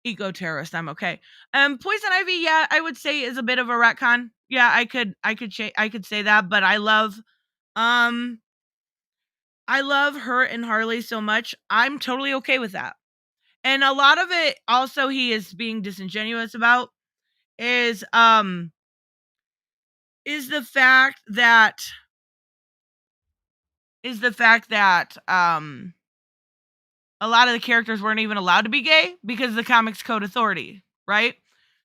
Speaker 1: eco-terrorist, I'm okay. Poison Ivy, yeah, I would say is a bit of a retcon. Yeah, I could say that, but I love her and Harley so much. I'm totally okay with that. And a lot of it also he is being disingenuous about is the fact that a lot of the characters weren't even allowed to be gay because of the Comics Code Authority, right?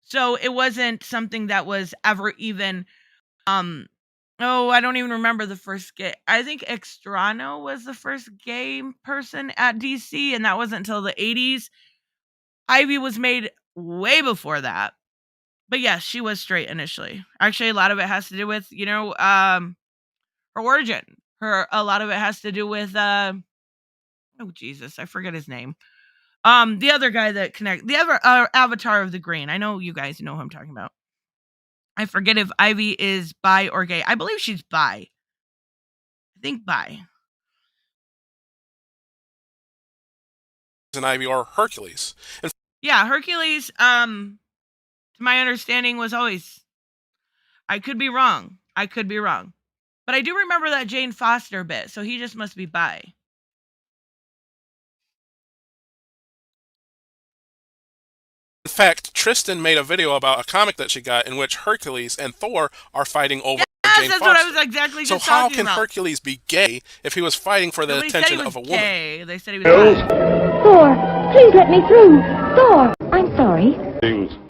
Speaker 1: So it wasn't something that was ever even Oh, I don't even remember the first gay. I think Extrano was the first gay person at DC, and that wasn't until the 80s. Ivy was made way before that. But yes, she was straight initially. Actually, a lot of it has to do with, her origin. A lot of it has to do with oh Jesus, I forget his name. The other guy that the other avatar of the green. I know you guys know who I'm talking about. I forget if Ivy is bi or gay. I believe she's bi. I think bi.
Speaker 2: And Ivy or Hercules. And
Speaker 1: Yeah, Hercules, to my understanding, was always. I could be wrong. But I do remember that Jane Foster bit, so he just must be bi.
Speaker 2: in fact, Tristan made a video about a comic that she got in which Hercules and Thor are fighting over Jane
Speaker 1: That's
Speaker 2: Foster.
Speaker 1: what I was exactly
Speaker 2: So
Speaker 1: just
Speaker 2: how
Speaker 1: talking
Speaker 2: can
Speaker 1: about.
Speaker 2: Hercules be gay if he was fighting for the
Speaker 1: Nobody said
Speaker 2: attention
Speaker 1: he was
Speaker 2: of a woman?
Speaker 1: gay. They said he was bi.
Speaker 5: Thor, please let me through. Thor, I'm sorry.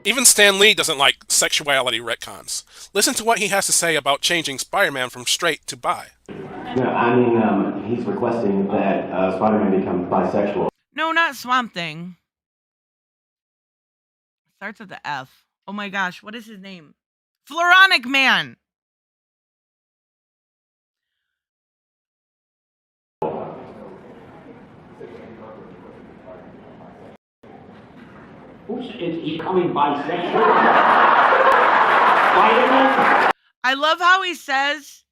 Speaker 2: Even Stan Lee doesn't like sexuality retcons. Listen to what he has to say about changing Spider-Man from straight to bi.
Speaker 6: Yeah, I mean, he's requesting that Spider-Man become bisexual.
Speaker 1: No, not Swamp Thing. Starts with the F. Oh my gosh, what is his name? Floronic Man.
Speaker 6: Is he coming bisexual? Spider-Man?
Speaker 1: I love how he says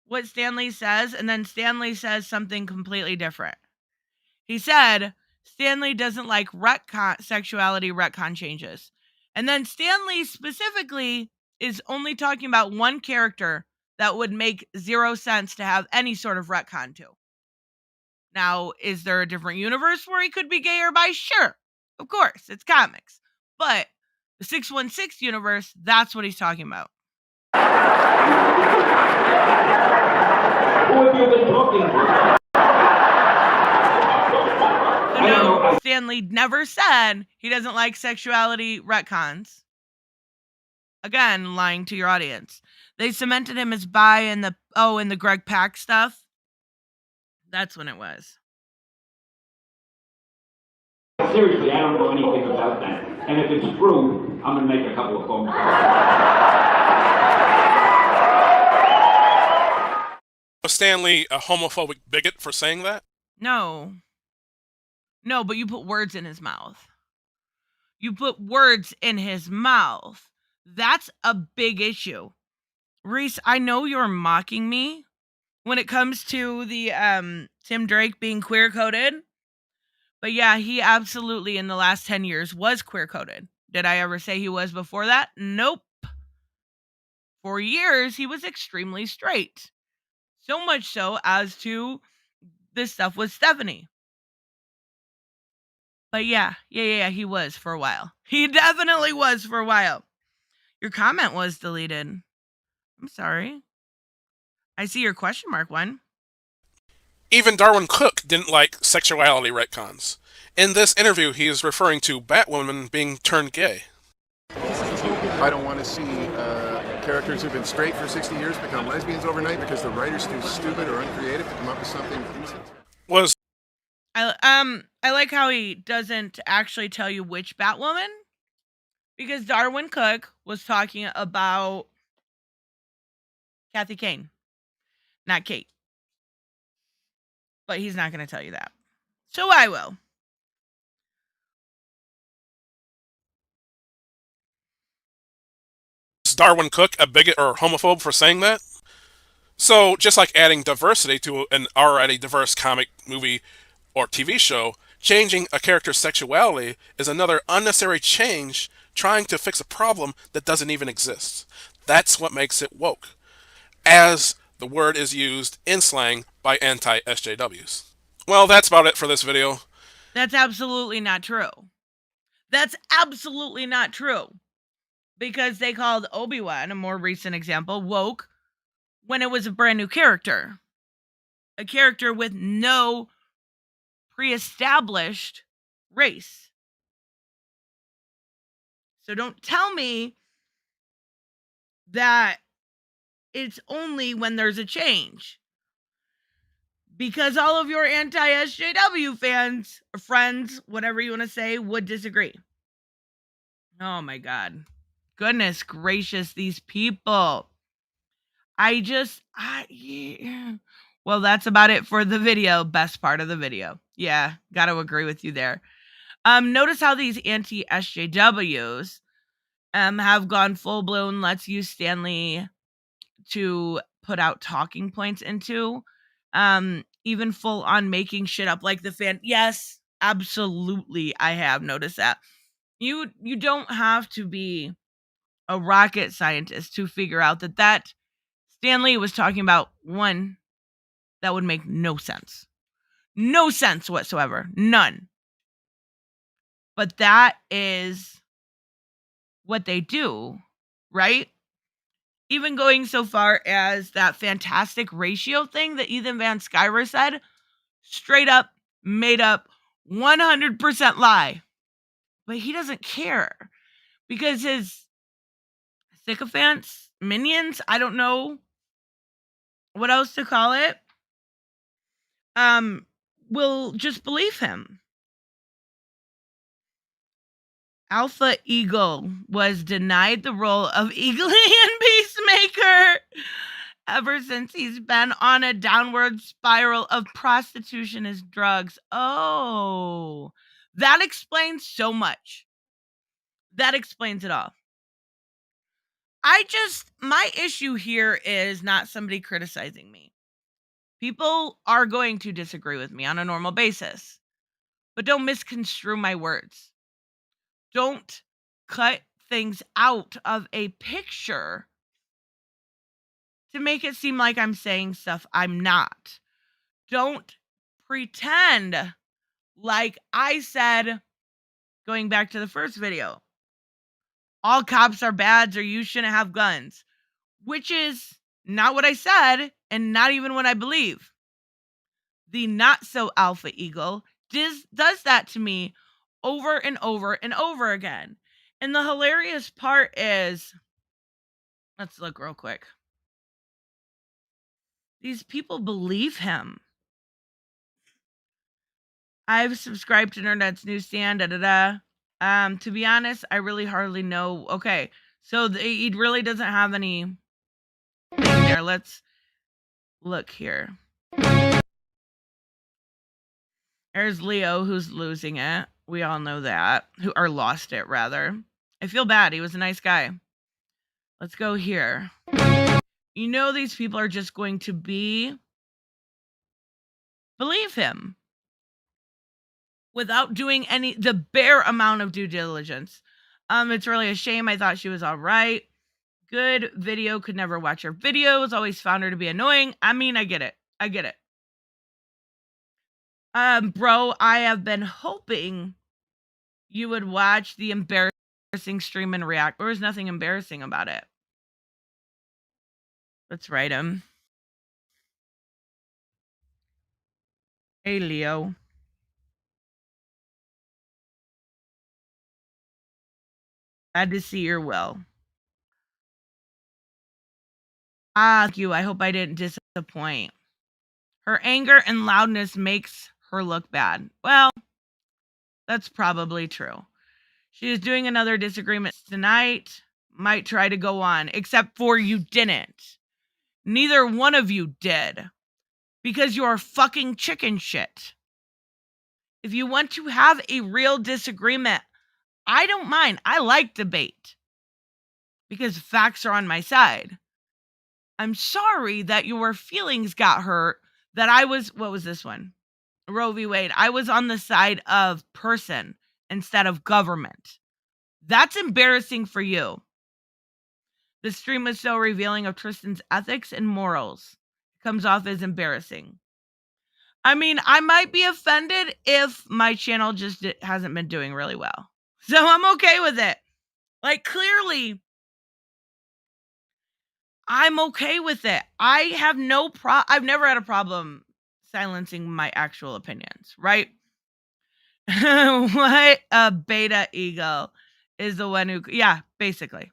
Speaker 1: what Stan Lee says, and then Stan Lee says something completely different. He said Stan Lee doesn't like sexuality retcon changes. And then Stan Lee specifically is only talking about one character that would make zero sense to have any sort of retcon to. Now, is there a different universe where he could be gay or bi? Sure. Of course, it's comics. But the 616 universe, that's what he's talking about.
Speaker 6: Who have you been talking to?
Speaker 1: So no, Stan Lee never said he doesn't like sexuality retcons. Again, lying to your audience. They cemented him as bi in the Greg Pak stuff. That's when it was.
Speaker 6: Seriously, I don't know anything about that. And if it's true, I'm going to make a couple of phone calls.
Speaker 2: Was Stan Lee a homophobic bigot for saying that?
Speaker 1: No, but you put words in his mouth. That's a big issue. Reese, I know you're mocking me when it comes to the Tim Drake being queer-coded. But yeah, he absolutely in the last 10 years was queer-coded. Did I ever say he was before that? Nope. For years, he was extremely straight. So much so as to this stuff with Stephanie. But yeah, he was for a while. He definitely was for a while. Your comment was deleted. I'm sorry. I see your question mark one.
Speaker 2: Even Darwin Cook didn't like sexuality retcons. In this interview, he is referring to Batwoman being turned gay.
Speaker 7: I don't want to see characters who've been straight for 60 years become lesbians overnight because the writer's too stupid or uncreative to come up with something decent.
Speaker 1: I like how he doesn't actually tell you which Batwoman, because Darwin Cook was talking about Kathy Kane, not Kate. But he's not going to tell you that. So I will.
Speaker 2: Is Darwin Cook a bigot or homophobe for saying that? So, just like adding diversity to an already diverse comic, movie, or TV show, changing a character's sexuality is another unnecessary change trying to fix a problem that doesn't even exist. That's what makes it woke, as the word is used in slang by anti-SJWs. Well, that's about it for this video.
Speaker 1: That's absolutely not true. Because they called Obi-Wan, a more recent example, woke when it was a brand new character. A character with no pre-established race. So don't tell me that it's only when there's a change. Because all of your anti-SJW fans, friends, whatever you want to say, would disagree. Oh my God. Goodness gracious, these people. Yeah. Well, that's about it for the video. Best part of the video. Yeah, gotta agree with you there. Notice how these anti-SJWs have gone full-blown, let's use Stanley to put out talking points into. Even full on making shit up like the fan. Yes, absolutely, I have noticed that. You don't have to be a rocket scientist to figure out that Stanley was talking about one that would make no sense. No sense whatsoever. None. But that is what they do, right? Even going so far as that fantastic ratio thing that Ethan Van Sciver said, straight up, made up, 100% lie. But he doesn't care because his sycophants, minions, I don't know what else to call it, will just believe him. Alpha Eagle was denied the role of Eaglian Peacemaker ever since he's been on a downward spiral of prostitution as drugs. Oh, that explains so much. That explains it all. My issue here is not somebody criticizing me. People are going to disagree with me on a normal basis, but don't misconstrue my words. Don't cut things out of a picture to make it seem like I'm saying stuff I'm not. Don't pretend like I said, going back to the first video, all cops are bads or you shouldn't have guns, which is not what I said and not even what I believe. The not so alpha eagle does that to me over and over and over again. And the hilarious part is, let's look real quick. These people believe him. I've subscribed to Nerdette's NewsStand, to be honest, I really hardly know. Okay, so he really doesn't have any thing there. Let's look here. There's Leo, who's losing it. We all know that. Or lost it, rather. I feel bad. He was a nice guy. Let's go here. You know these people are just going to believe him without doing the bare amount of due diligence. It's really a shame. I thought she was all right. Good video. Could never watch her videos. Always found her to be annoying. I mean, I get it. Bro, I have been hoping you would watch the embarrassing stream and react. There was nothing embarrassing about it. Let's write him. Hey, Leo. Glad to see you're well. Thank you. I hope I didn't disappoint. Her anger and loudness makes her look bad. Well, that's probably true. She is doing another disagreement tonight. Might try to go on, except for you didn't. Neither one of you did. Because you're fucking chicken shit. If you want to have a real disagreement, I don't mind. I like debate. Because facts are on my side. I'm sorry that your feelings got hurt. That I was, what was this one? Roe v. Wade. I was on the side of person instead of government. That's embarrassing for you. The stream was so revealing of Tristan's ethics and morals. It comes off as embarrassing. I mean, I might be offended if my channel just hasn't been doing really well. So I'm okay with it. Like, clearly, I'm okay with it. I have I've never had a problem silencing my actual opinions, right? What a beta ego is the one who, yeah, basically.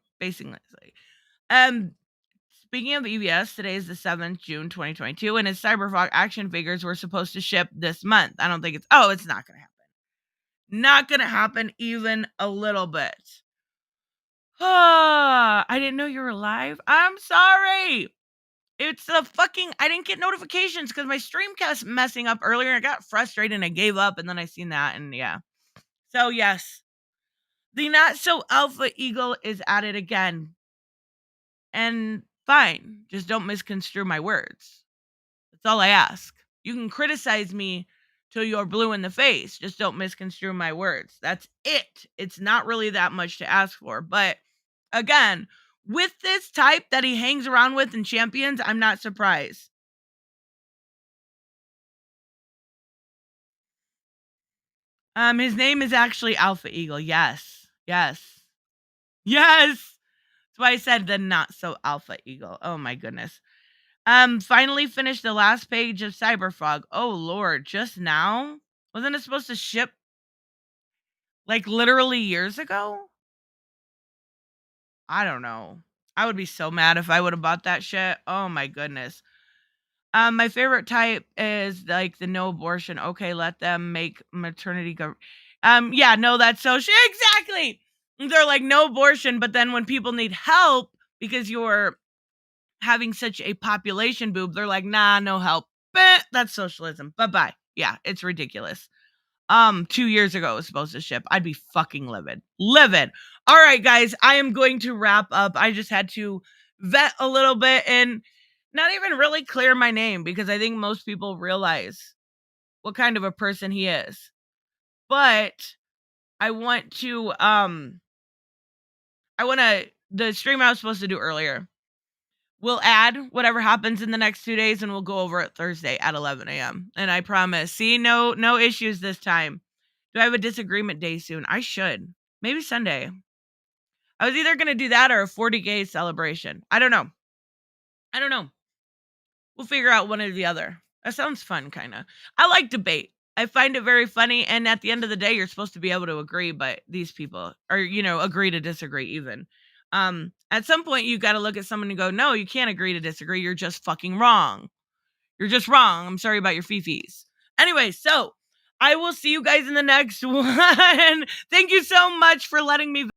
Speaker 1: Speaking of EVS, today is the 7th, June 2022, and his Cyberfog action figures were supposed to ship this month. I don't think it's not going to happen. Not going to happen even a little bit. I didn't know you were live. I'm sorry. It's I didn't get notifications because my stream kept messing up earlier. I got frustrated and I gave up, and then I seen that, and yeah. So yes, the Not So Alpha Eagle is at it again. And fine, just don't misconstrue my words. That's all I ask. You can criticize me till you're blue in the face. Just don't misconstrue my words. That's it. It's not really that much to ask for. But again, with this type that he hangs around with in Champions, I'm not surprised. His name is actually Alpha Eagle. Yes. Yes. Yes. That's why I said the Not So Alpha Eagle. Oh my goodness. Finally finished the last page of Cyberfrog. Oh Lord, just now? Wasn't it supposed to ship like literally years ago? I don't know. I would be so mad if I would have bought that shit. Oh my goodness. My favorite type is like the no abortion. Okay, let them make maternity go. Yeah, no, that's so exactly. They're like no abortion, but then when people need help because you're having such a population boob, they're like, nah, no help. That's socialism. Bye-bye. Yeah, it's ridiculous. 2 years ago it was supposed to ship. I'd be fucking livid. Livid. All right, guys, I am going to wrap up. I just had to vet a little bit and not even really clear my name because I think most people realize what kind of a person he is. But I want to the stream I was supposed to do earlier. We'll add whatever happens in the next 2 days and we'll go over it Thursday at 11 a.m. And I promise. See, no issues this time. Do I have a disagreement day soon? I should. Maybe Sunday. I was either going to do that or a 40K celebration. I don't know. We'll figure out one or the other. That sounds fun, kind of. I like debate. I find it very funny. And at the end of the day, you're supposed to be able to agree, but these people are, agree to disagree even. At some point, you got to look at someone and go, no, you can't agree to disagree. You're just fucking wrong. You're just wrong. I'm sorry about your fifis. Anyway, so I will see you guys in the next one. Thank you so much for letting me